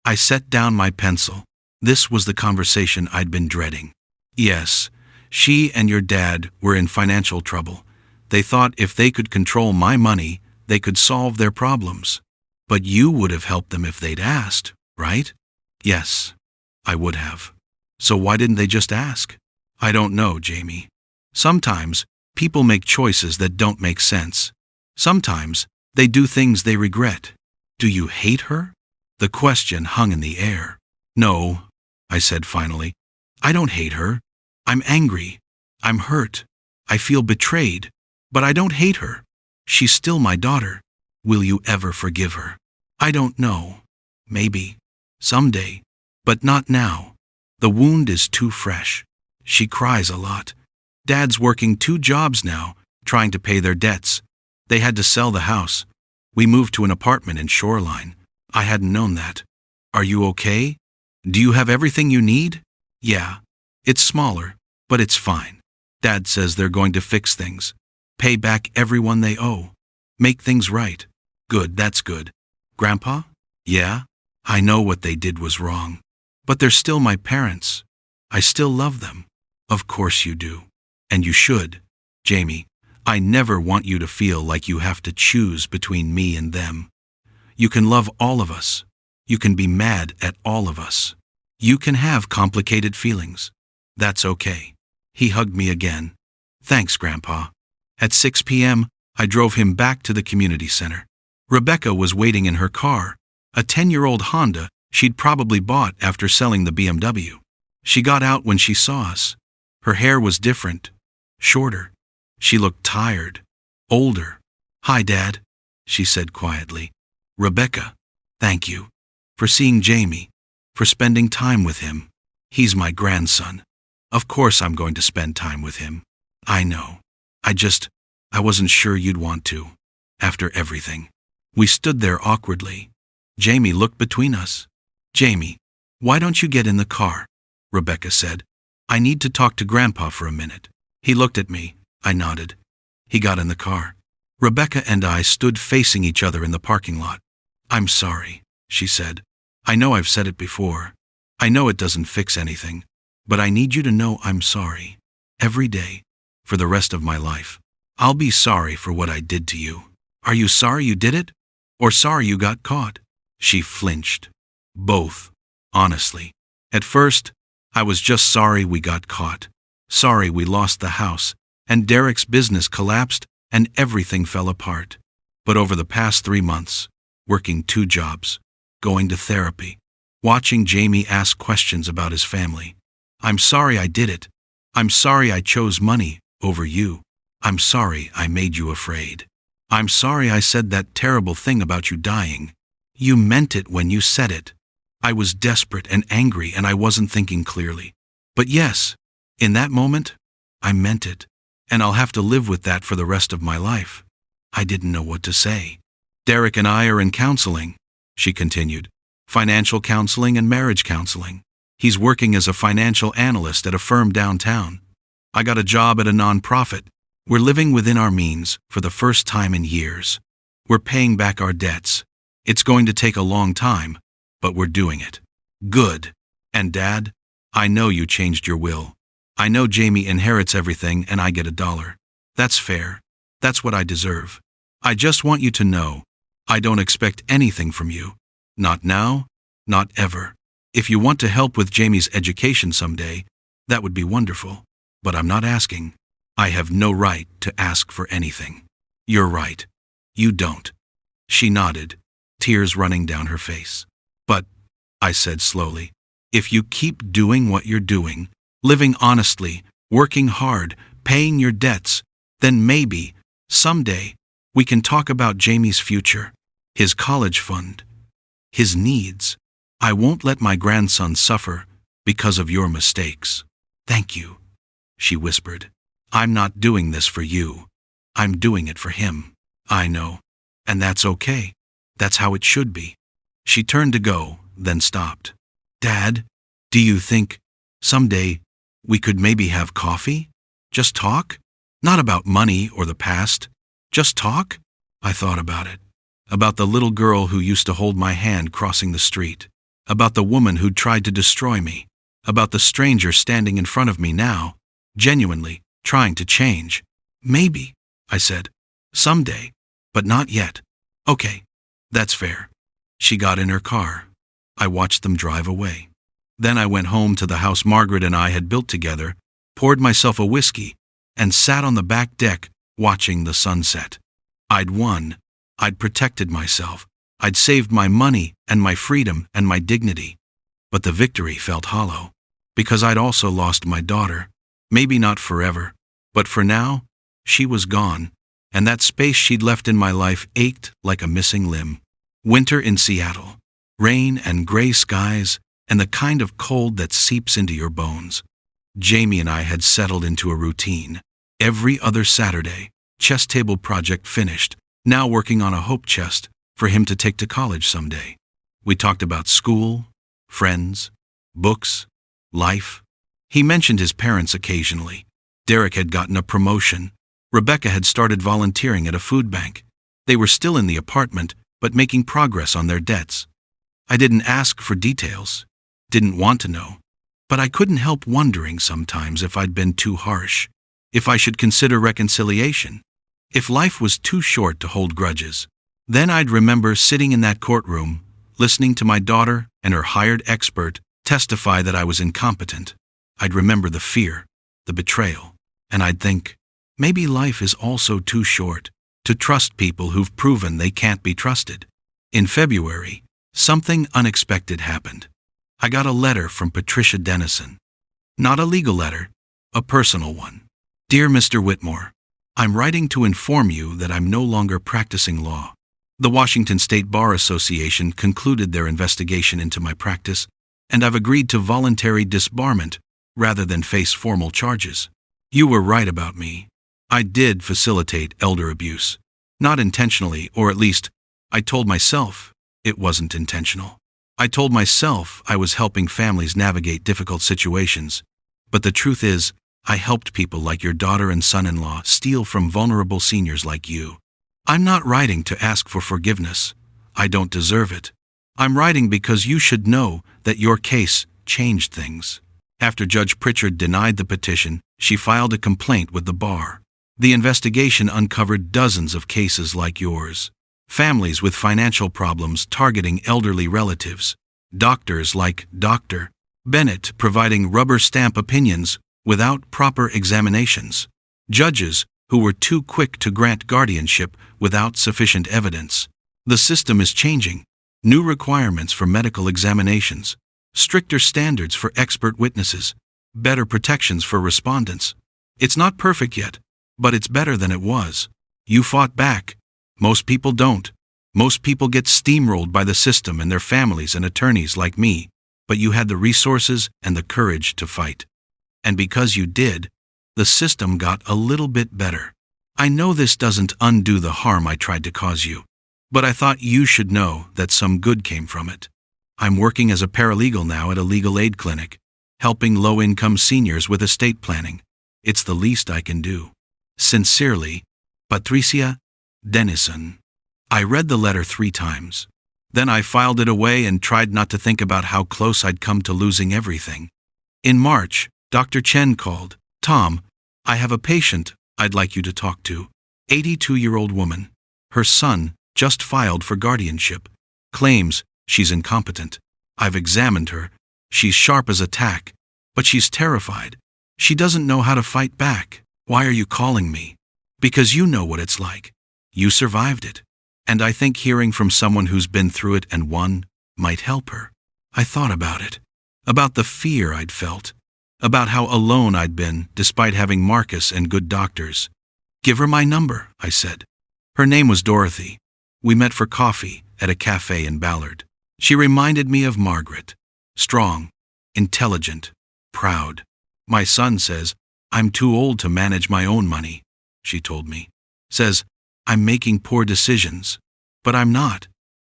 I set down my pencil. This was the conversation I'd been dreading. "Yes, she and your dad were in financial trouble. They thought if they could control my money, they could solve their problems. But you would have helped them if they'd asked, right?" "Yes, I would have." "So why didn't they just ask?" "I don't know, Jamie. Sometimes people make choices that don't make sense. Sometimes they do things they regret." "Do you hate her?" The question hung in the air. "No," I said finally. "I don't hate her. I'm angry. I'm hurt. I feel betrayed. But I don't hate her. She's still my daughter. Will you ever forgive her?" "I don't know. Maybe. Someday. But not now. The wound is too fresh. She cries a lot. Dad's working 2 jobs now, trying to pay their debts. They had to sell the house. We moved to an apartment in Shoreline. I hadn't known that. Are you okay? Do you have everything you need? Yeah. It's smaller, but it's fine. Dad says they're going to fix things. Pay back everyone they owe. Make things right. Good, that's good. Grandpa? Yeah? I know what they did was wrong. But they're still my parents. I still love them. Of course you do. And you should. Jamie, I never want you to feel like you have to choose between me and them. You can love all of us. You can be mad at all of us. You can have complicated feelings. That's okay. He hugged me again. Thanks, Grandpa. At 6 p.m., I drove him back to the community center. Rebecca was waiting in her car, a 10-year-old Honda she'd probably bought after selling the BMW. She got out when she saw us. Her hair was different, shorter. She looked tired, older. Hi, Dad, she said quietly. Rebecca, thank you. For seeing Jamie, for spending time with him. He's my grandson. Of course I'm going to spend time with him. I know. I wasn't sure you'd want to. After everything. We stood there awkwardly. Jamie looked between us. Jamie, why don't you get in the car? Rebecca said. I need to talk to Grandpa for a minute. He looked at me. I nodded. He got in the car. Rebecca and I stood facing each other in the parking lot. I'm sorry, she said. I know I've said it before. I know it doesn't fix anything. But I need you to know I'm sorry. Every day. For the rest of my life. I'll be sorry for what I did to you. Are you sorry you did it? Or sorry you got caught? She flinched. Both. Honestly. At first, I was just sorry we got caught. Sorry we lost the house, and Derek's business collapsed, and everything fell apart. But over the past 3 months, working 2 jobs, going to therapy, watching Jamie ask questions about his family. I'm sorry I did it. I'm sorry I chose money over you. I'm sorry I made you afraid. I'm sorry I said that terrible thing about you dying. You meant it when you said it. I was desperate and angry and I wasn't thinking clearly. But yes, in that moment, I meant it. And I'll have to live with that for the rest of my life. I didn't know what to say. Derek and I are in counseling, she continued. Financial counseling and marriage counseling. He's working as a financial analyst at a firm downtown. I got a job at a nonprofit. We're living within our means for the first time in years. We're paying back our debts. It's going to take a long time, but we're doing it. Good. And Dad, I know you changed your will. I know Jamie inherits everything and I get $1. That's fair. That's what I deserve. I just want you to know, I don't expect anything from you. Not now, not ever. If you want to help with Jamie's education someday, that would be wonderful. But I'm not asking. I have no right to ask for anything. You're right. You don't. She nodded, tears running down her face. But, I said slowly, if you keep doing what you're doing, living honestly, working hard, paying your debts, then maybe, someday, we can talk about Jamie's future, his college fund, his needs. I won't let my grandson suffer because of your mistakes. Thank you, she whispered. I'm not doing this for you. I'm doing it for him. I know. And that's okay. That's how it should be. She turned to go, then stopped. Dad, do you think, someday, we could maybe have coffee? Just talk? Not about money or the past. Just talk? I thought about it. About the little girl who used to hold my hand crossing the street. About the woman who'd tried to destroy me. About the stranger standing in front of me now, genuinely trying to change. Maybe, I said. Someday, but not yet. Okay, that's fair. She got in her car. I watched them drive away. Then I went home to the house Margaret and I had built together, poured myself a whiskey, and sat on the back deck watching the sunset. I'd won. I'd protected myself. I'd saved my money and my freedom and my dignity. But the victory felt hollow, because I'd also lost my daughter. Maybe not forever, but for now, she was gone, and that space she'd left in my life ached like a missing limb. Winter in Seattle. Rain and gray skies and the kind of cold that seeps into your bones. Jamie and I had settled into a routine. Every other Saturday, chess table project finished, now working on a hope chest for him to take to college someday. We talked about school, friends, books, life. He mentioned his parents occasionally. Derek had gotten a promotion. Rebecca had started volunteering at a food bank. They were still in the apartment, but making progress on their debts. I didn't ask for details, didn't want to know, but I couldn't help wondering sometimes if I'd been too harsh, if I should consider reconciliation, if life was too short to hold grudges. Then I'd remember sitting in that courtroom, listening to my daughter and her hired expert testify that I was incompetent. I'd remember the fear, the betrayal, and I'd think, maybe life is also too short to trust people who've proven they can't be trusted. In February, something unexpected happened. I got a letter from Patricia Morrison. Not a legal letter, a personal one. Dear Mr. Whitmore, I'm writing to inform you that I'm no longer practicing law. The Washington State Bar Association concluded their investigation into my practice, and I've agreed to voluntary disbarment rather than face formal charges. You were right about me. I did facilitate elder abuse. Not intentionally, or at least, I told myself it wasn't intentional. I told myself I was helping families navigate difficult situations. But the truth is, I helped people like your daughter and son-in-law steal from vulnerable seniors like you. I'm not writing to ask for forgiveness. I don't deserve it. I'm writing because you should know that your case changed things. After Judge Pritchard denied the petition, she filed a complaint with the bar. The investigation uncovered dozens of cases like yours. Families with financial problems targeting elderly relatives. Doctors like Dr. Bennett providing rubber stamp opinions without proper examinations. Judges who were too quick to grant guardianship without sufficient evidence. The system is changing. New requirements for medical examinations. Stricter standards for expert witnesses. Better protections for respondents. It's not perfect yet, but it's better than it was. You fought back. Most people don't. Most people get steamrolled by the system and their families and attorneys like me, but you had the resources and the courage to fight. And because you did, the system got a little bit better. I know this doesn't undo the harm I tried to cause you, but I thought you should know that some good came from it. I'm working as a paralegal now at a legal aid clinic, helping low-income seniors with estate planning. It's the least I can do. Sincerely, Patricia Morrison. I read the letter 3 times. Then I filed it away and tried not to think about how close I'd come to losing everything. In March, Dr. Chen called. Tom, I have a patient I'd like you to talk to. 82-year-old woman. Her son just filed for guardianship. Claims she's incompetent. I've examined her. She's sharp as a tack, but she's terrified. She doesn't know how to fight back. Why are you calling me? Because you know what it's like. You survived it. And I think hearing from someone who's been through it and won might help her. I thought about it. About the fear I'd felt. About how alone I'd been despite having Marcus and good doctors. Give her my number, I said. Her name was Dorothy. We met for coffee at a cafe in Ballard. She reminded me of Margaret. Strong, intelligent, proud. My son says, I'm too old to manage my own money, she told me. Says, I'm making poor decisions. But I'm not.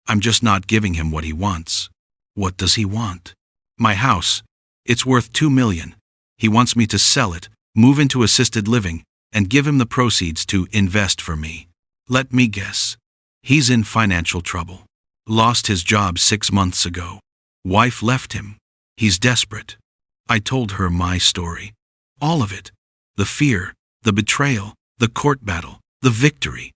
I'm just not giving him what he wants. What does he want? My house. It's worth $2 million. He wants me to sell it, move into assisted living, and give him the proceeds to invest for me. Let me guess. He's in financial trouble. Lost his job 6 months ago. Wife left him. He's desperate. I told her my story. All of it. The fear, the betrayal, the court battle, the victory.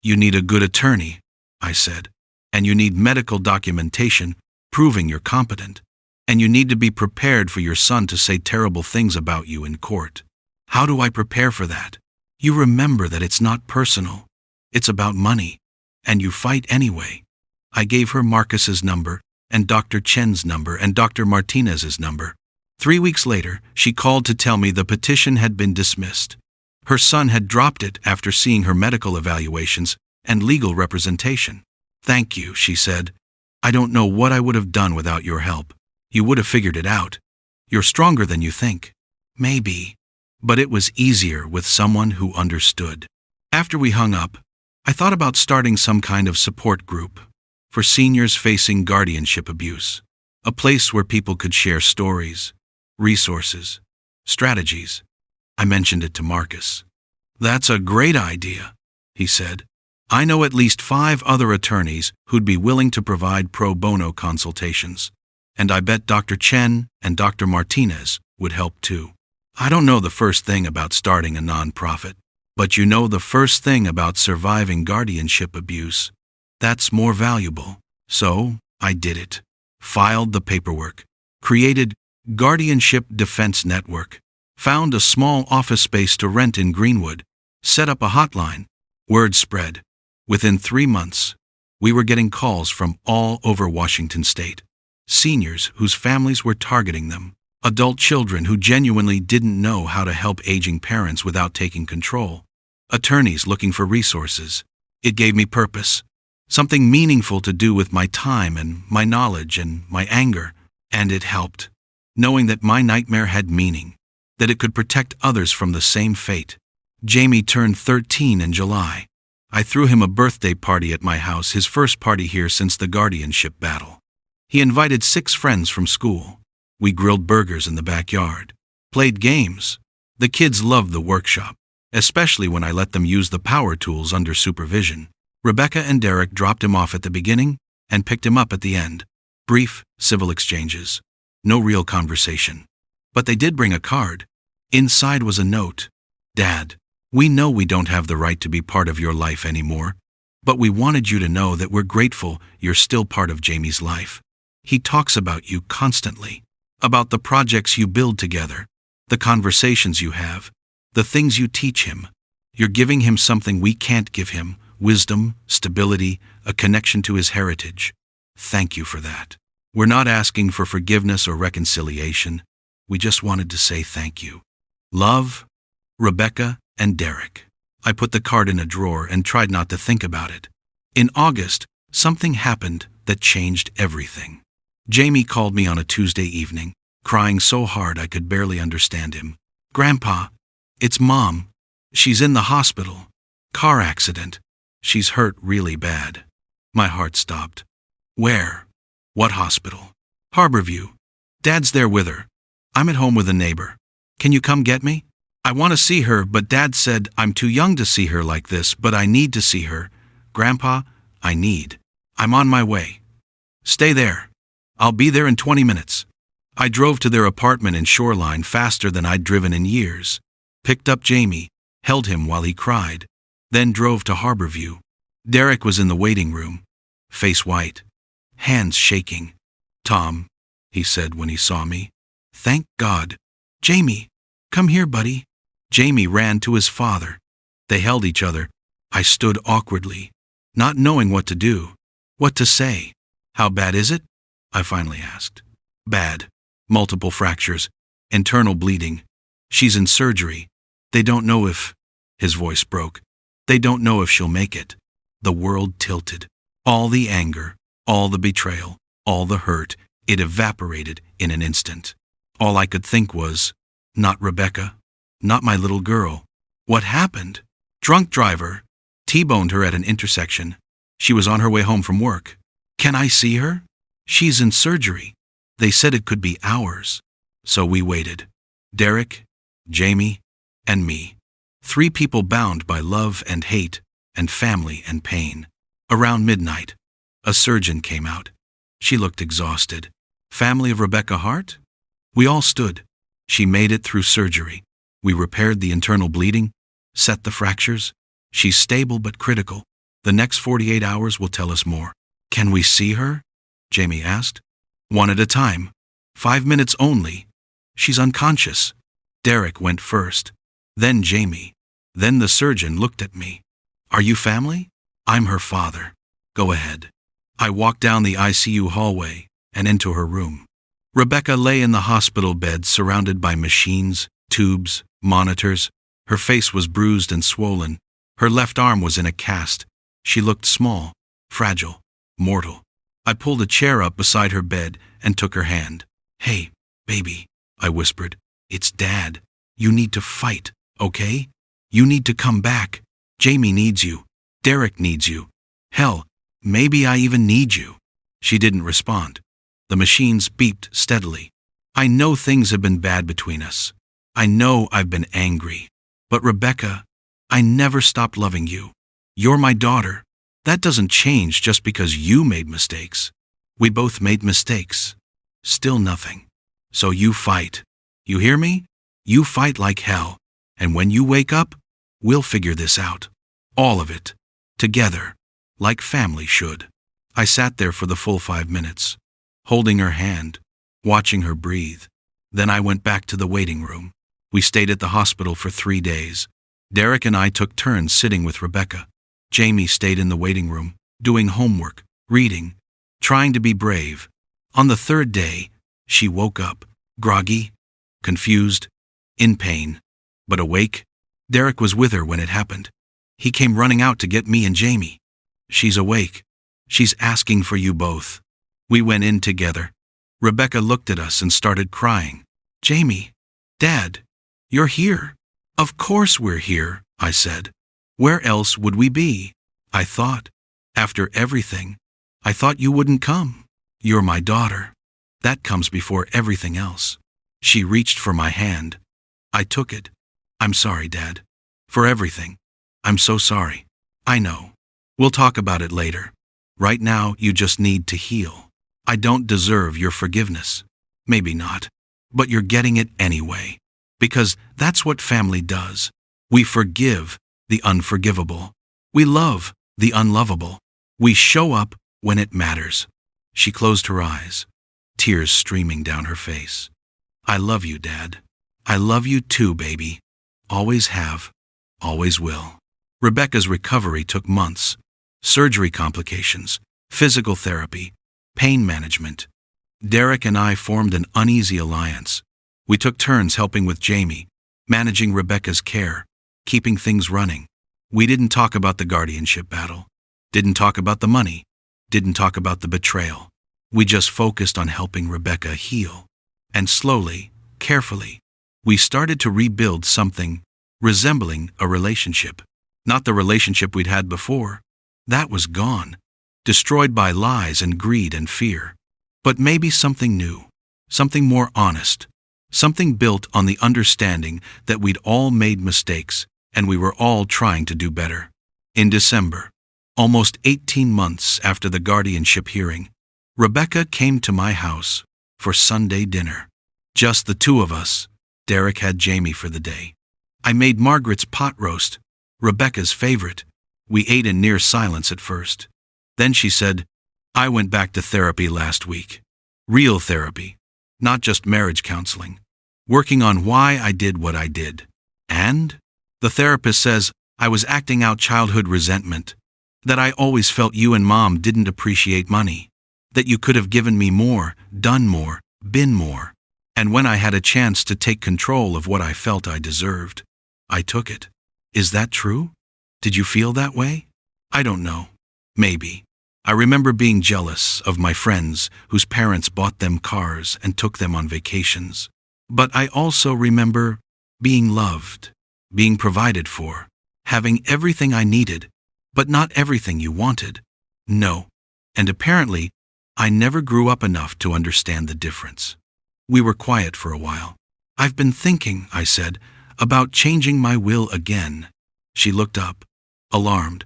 You need a good attorney, I said. And you need medical documentation proving you're competent. And you need to be prepared for your son to say terrible things about you in court. How do I prepare for that? You remember that it's not personal. It's about money. And you fight anyway. I gave her Marcus's number, and Dr. Chen's number, and Dr. Martinez's number. 3 weeks later, she called to tell me the petition had been dismissed. Her son had dropped it after seeing her medical evaluations and legal representation. Thank you, she said. I don't know what I would have done without your help. You would have figured it out. You're stronger than you think. Maybe. But it was easier with someone who understood. After we hung up, I thought about starting some kind of support group for seniors facing guardianship abuse. A place where people could share stories, resources, strategies. I mentioned it to Marcus. "That's a great idea," he said. "I know at least 5 other attorneys who'd be willing to provide pro bono consultations. And I bet Dr. Chen and Dr. Martinez would help too. I don't know the first thing about starting a nonprofit, but you know the first thing about surviving guardianship abuse. That's more valuable." So, I did it. Filed the paperwork, created Guardianship Defense Network, found a small office space to rent in Greenwood, set up a hotline. Word spread. Within 3 months, we were getting calls from all over Washington state. Seniors whose families were targeting them. Adult children who genuinely didn't know how to help aging parents without taking control. Attorneys looking for resources. It gave me purpose. Something meaningful to do with my time and my knowledge and my anger. And it helped. Knowing that my nightmare had meaning. That it could protect others from the same fate. Jamie turned 13 in July. I threw him a birthday party at my house, his first party here since the guardianship battle. He invited 6 friends from school. We grilled burgers in the backyard. Played games. The kids loved the workshop, especially when I let them use the power tools under supervision. Rebecca and Derek dropped him off at the beginning and picked him up at the end. Brief, civil exchanges. No real conversation. But they did bring a card. Inside was a note. "Dad, we know we don't have the right to be part of your life anymore, but we wanted you to know that we're grateful you're still part of Jamie's life. He talks about you constantly, about the projects you build together, the conversations you have, the things you teach him. You're giving him something we can't give him, wisdom, stability, a connection to his heritage. Thank you for that. We're not asking for forgiveness or reconciliation. We just wanted to say thank you. Love, Rebecca and Derek." I put the card in a drawer and tried not to think about it. In August, something happened that changed everything. Jamie called me on a Tuesday evening, crying so hard I could barely understand him. "Grandpa, it's Mom. She's in the hospital. Car accident. She's hurt really bad." My heart stopped. "Where? What hospital?" "Harborview. Dad's there with her. I'm at home with a neighbor. Can you come get me? I want to see her, but Dad said I'm too young to see her like this, but I need to see her. Grandpa, I'm on my way. Stay there. I'll be there in 20 minutes. I drove to their apartment in Shoreline faster than I'd driven in years. Picked up Jamie, held him while he cried, then drove to Harborview. Derek was in the waiting room, face white, hands shaking. "Tom," he said when he saw me. "Thank God. Jamie, come here, buddy." Jamie ran to his father. They held each other. I stood awkwardly, not knowing what to do, what to say. "How bad is it?" I finally asked. "Bad. Multiple fractures. Internal bleeding. She's in surgery. They don't know if..." His voice broke. "They don't know if she'll make it." The world tilted. All the anger, all the betrayal, all the hurt, it evaporated in an instant. All I could think was, not Rebecca, not my little girl. What happened? Drunk driver. T-boned her at an intersection. She was on her way home from work. Can I see her? She's in surgery. They said it could be hours. So we waited. Derek, Jamie, and me. 3 people bound by love and hate, and family and pain. Around midnight, a surgeon came out. She looked exhausted. Family of Rebecca Hart? We all stood. She made it through surgery. We repaired the internal bleeding, set the fractures. She's stable but critical. The next 48 hours will tell us more. Can we see her? Jamie asked. 1 at a time. 5 minutes only. She's unconscious. Derek went first. Then Jamie. Then the surgeon looked at me. Are you family? I'm her father. Go ahead. I walked down the ICU hallway and into her room. Rebecca lay in the hospital bed surrounded by machines, tubes, monitors. Her face was bruised and swollen. Her left arm was in a cast. She looked small, fragile, mortal. I pulled a chair up beside her bed and took her hand. "Hey, baby," I whispered. "It's Dad. You need to fight, okay? You need to come back. Jamie needs you. Derek needs you. Hell, maybe I even need you." She didn't respond. The machines beeped steadily. I know things have been bad between us. I know I've been angry. But Rebecca, I never stopped loving you. You're my daughter. That doesn't change just because you made mistakes. We both made mistakes. Still nothing. So you fight. You hear me? You fight like hell. And when you wake up, we'll figure this out. All of it. Together. Like family should. I sat there for the full 5 minutes, holding her hand, watching her breathe. Then I went back to the waiting room. We stayed at the hospital for 3 days. Derek and I took turns sitting with Rebecca. Jamie stayed in the waiting room, doing homework, reading, trying to be brave. On the 3rd day, she woke up, groggy, confused, in pain, but awake. Derek was with her when it happened. He came running out to get me and Jamie. "She's awake. She's asking for you both." We went in together. Rebecca looked at us and started crying. "Jamie, Dad, you're here." "Of course we're here," I said. "Where else would we be? I thought, after everything, I thought you wouldn't come. You're my daughter. That comes before everything else." She reached for my hand. I took it. "I'm sorry, Dad. For everything. I'm so sorry. I know. We'll talk about it later. Right now, you just need to heal. I don't deserve your forgiveness. Maybe not. But you're getting it anyway. Because that's what family does. We forgive the unforgivable. We love the unlovable. We show up when it matters." She closed her eyes, tears streaming down her face. "I love you, Dad. I love you too, baby. Always have, always will." Rebecca's recovery took months. Surgery complications, physical therapy, pain management. Derek and I formed an uneasy alliance. We took turns helping with Jamie, managing Rebecca's care, keeping things running. We didn't talk about the guardianship battle, didn't talk about the money, didn't talk about the betrayal. We just focused on helping Rebecca heal. And slowly, carefully, we started to rebuild something resembling a relationship. Not the relationship we'd had before. That was gone, destroyed by lies and greed and fear. But maybe something new, something more honest, something built on the understanding that we'd all made mistakes and we were all trying to do better. In December, almost 18 months after the guardianship hearing, Rebecca came to my house for Sunday dinner. Just the two of us. Derek had Jamie for the day. I made Margaret's pot roast, Rebecca's favorite. We ate in near silence at first. Then she said, "I went back to therapy last week. Real therapy, not just marriage counseling. Working on why I did what I did. And the therapist says I was acting out childhood resentment, that I always felt you and Mom didn't appreciate money, that you could have given me more, done more, been more. And when I had a chance to take control of what I felt I deserved, I took it. Is that true? Did you feel that way? I don't know. Maybe. I remember being jealous of my friends whose parents bought them cars and took them on vacations. But I also remember being loved, being provided for, having everything I needed, but not everything you wanted. No. And apparently, I never grew up enough to understand the difference. We were quiet for a while. "I've been thinking," I said, "about changing my will again." She looked up, alarmed.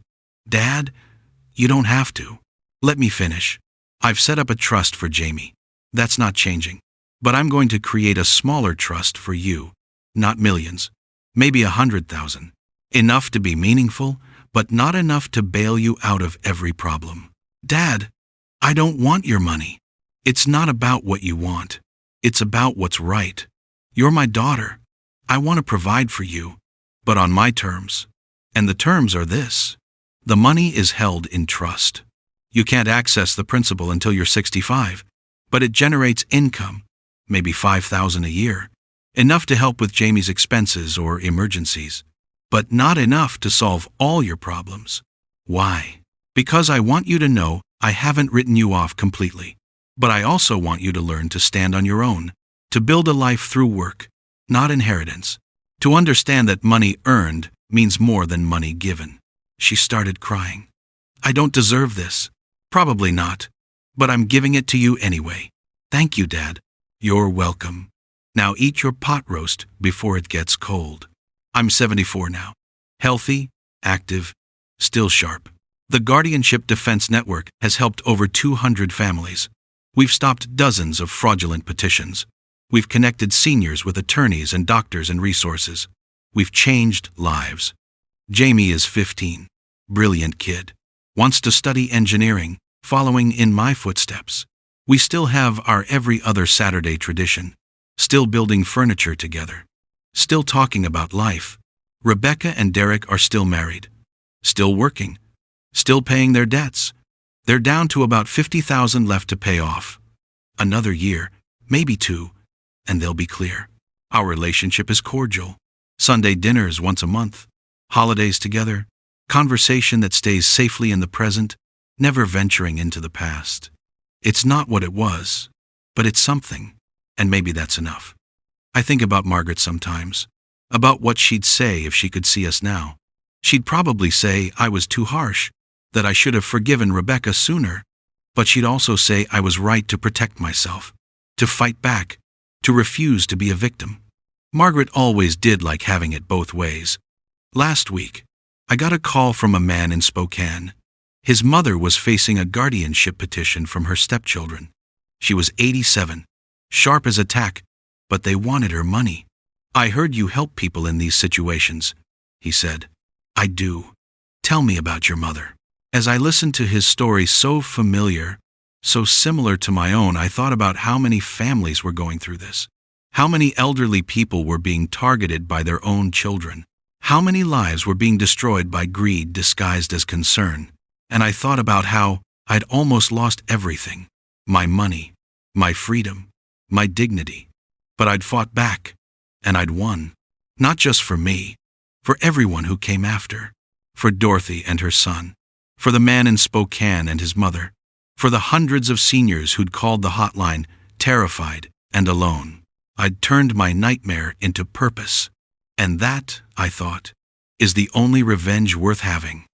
"Dad, you don't have to. Let me finish. I've set up a trust for Jamie. That's not changing. But I'm going to create a smaller trust for you. Not millions. Maybe 100,000. Enough to be meaningful, but not enough to bail you out of every problem." "Dad, I don't want your money." "It's not about what you want. It's about what's right. You're my daughter. I want to provide for you, but on my terms. And the terms are this. The money is held in trust. You can't access the principal until you're 65, but it generates income, maybe $5,000 a year, enough to help with Jamie's expenses or emergencies, but not enough to solve all your problems. Why? Because I want you to know I haven't written you off completely. But I also want you to learn to stand on your own, to build a life through work, not inheritance, to understand that money earned means more than money given." She started crying. "I don't deserve this. Probably not. But I'm giving it to you anyway. Thank you, Dad." "You're welcome. Now eat your pot roast before it gets cold." I'm 74 now. Healthy, active, still sharp. The Guardianship Defense Network has helped over 200 families. We've stopped dozens of fraudulent petitions. We've connected seniors with attorneys and doctors and resources. We've changed lives. Jamie is 15. Brilliant kid. Wants to study engineering, following in my footsteps. We still have our every other Saturday tradition. Still building furniture together. Still talking about life. Rebecca and Derek are still married. Still working. Still paying their debts. They're down to about $50,000 left to pay off. Another year, maybe 2, and they'll be clear. Our relationship is cordial. Sunday dinners once a month. Holidays together. Conversation that stays safely in the present, never venturing into the past. It's not what it was, but it's something, and maybe that's enough. I think about Margaret sometimes, about what she'd say if she could see us now. She'd probably say I was too harsh, that I should have forgiven Rebecca sooner, but she'd also say I was right to protect myself, to fight back, to refuse to be a victim. Margaret always did like having it both ways. Last week, I got a call from a man in Spokane. His mother was facing a guardianship petition from her stepchildren. She was 87, sharp as a tack, but they wanted her money. "I heard you help people in these situations," he said. "I do. Tell me about your mother." As I listened to his story, so familiar, so similar to my own, I thought about how many families were going through this. How many elderly people were being targeted by their own children. How many lives were being destroyed by greed disguised as concern. And I thought about how I'd almost lost everything. My money, my freedom, my dignity. But I'd fought back, and I'd won. Not just for me, for everyone who came after. For Dorothy and her son. For the man in Spokane and his mother. For the hundreds of seniors who'd called the hotline, terrified and alone. I'd turned my nightmare into purpose. And that, I thought, is the only revenge worth having.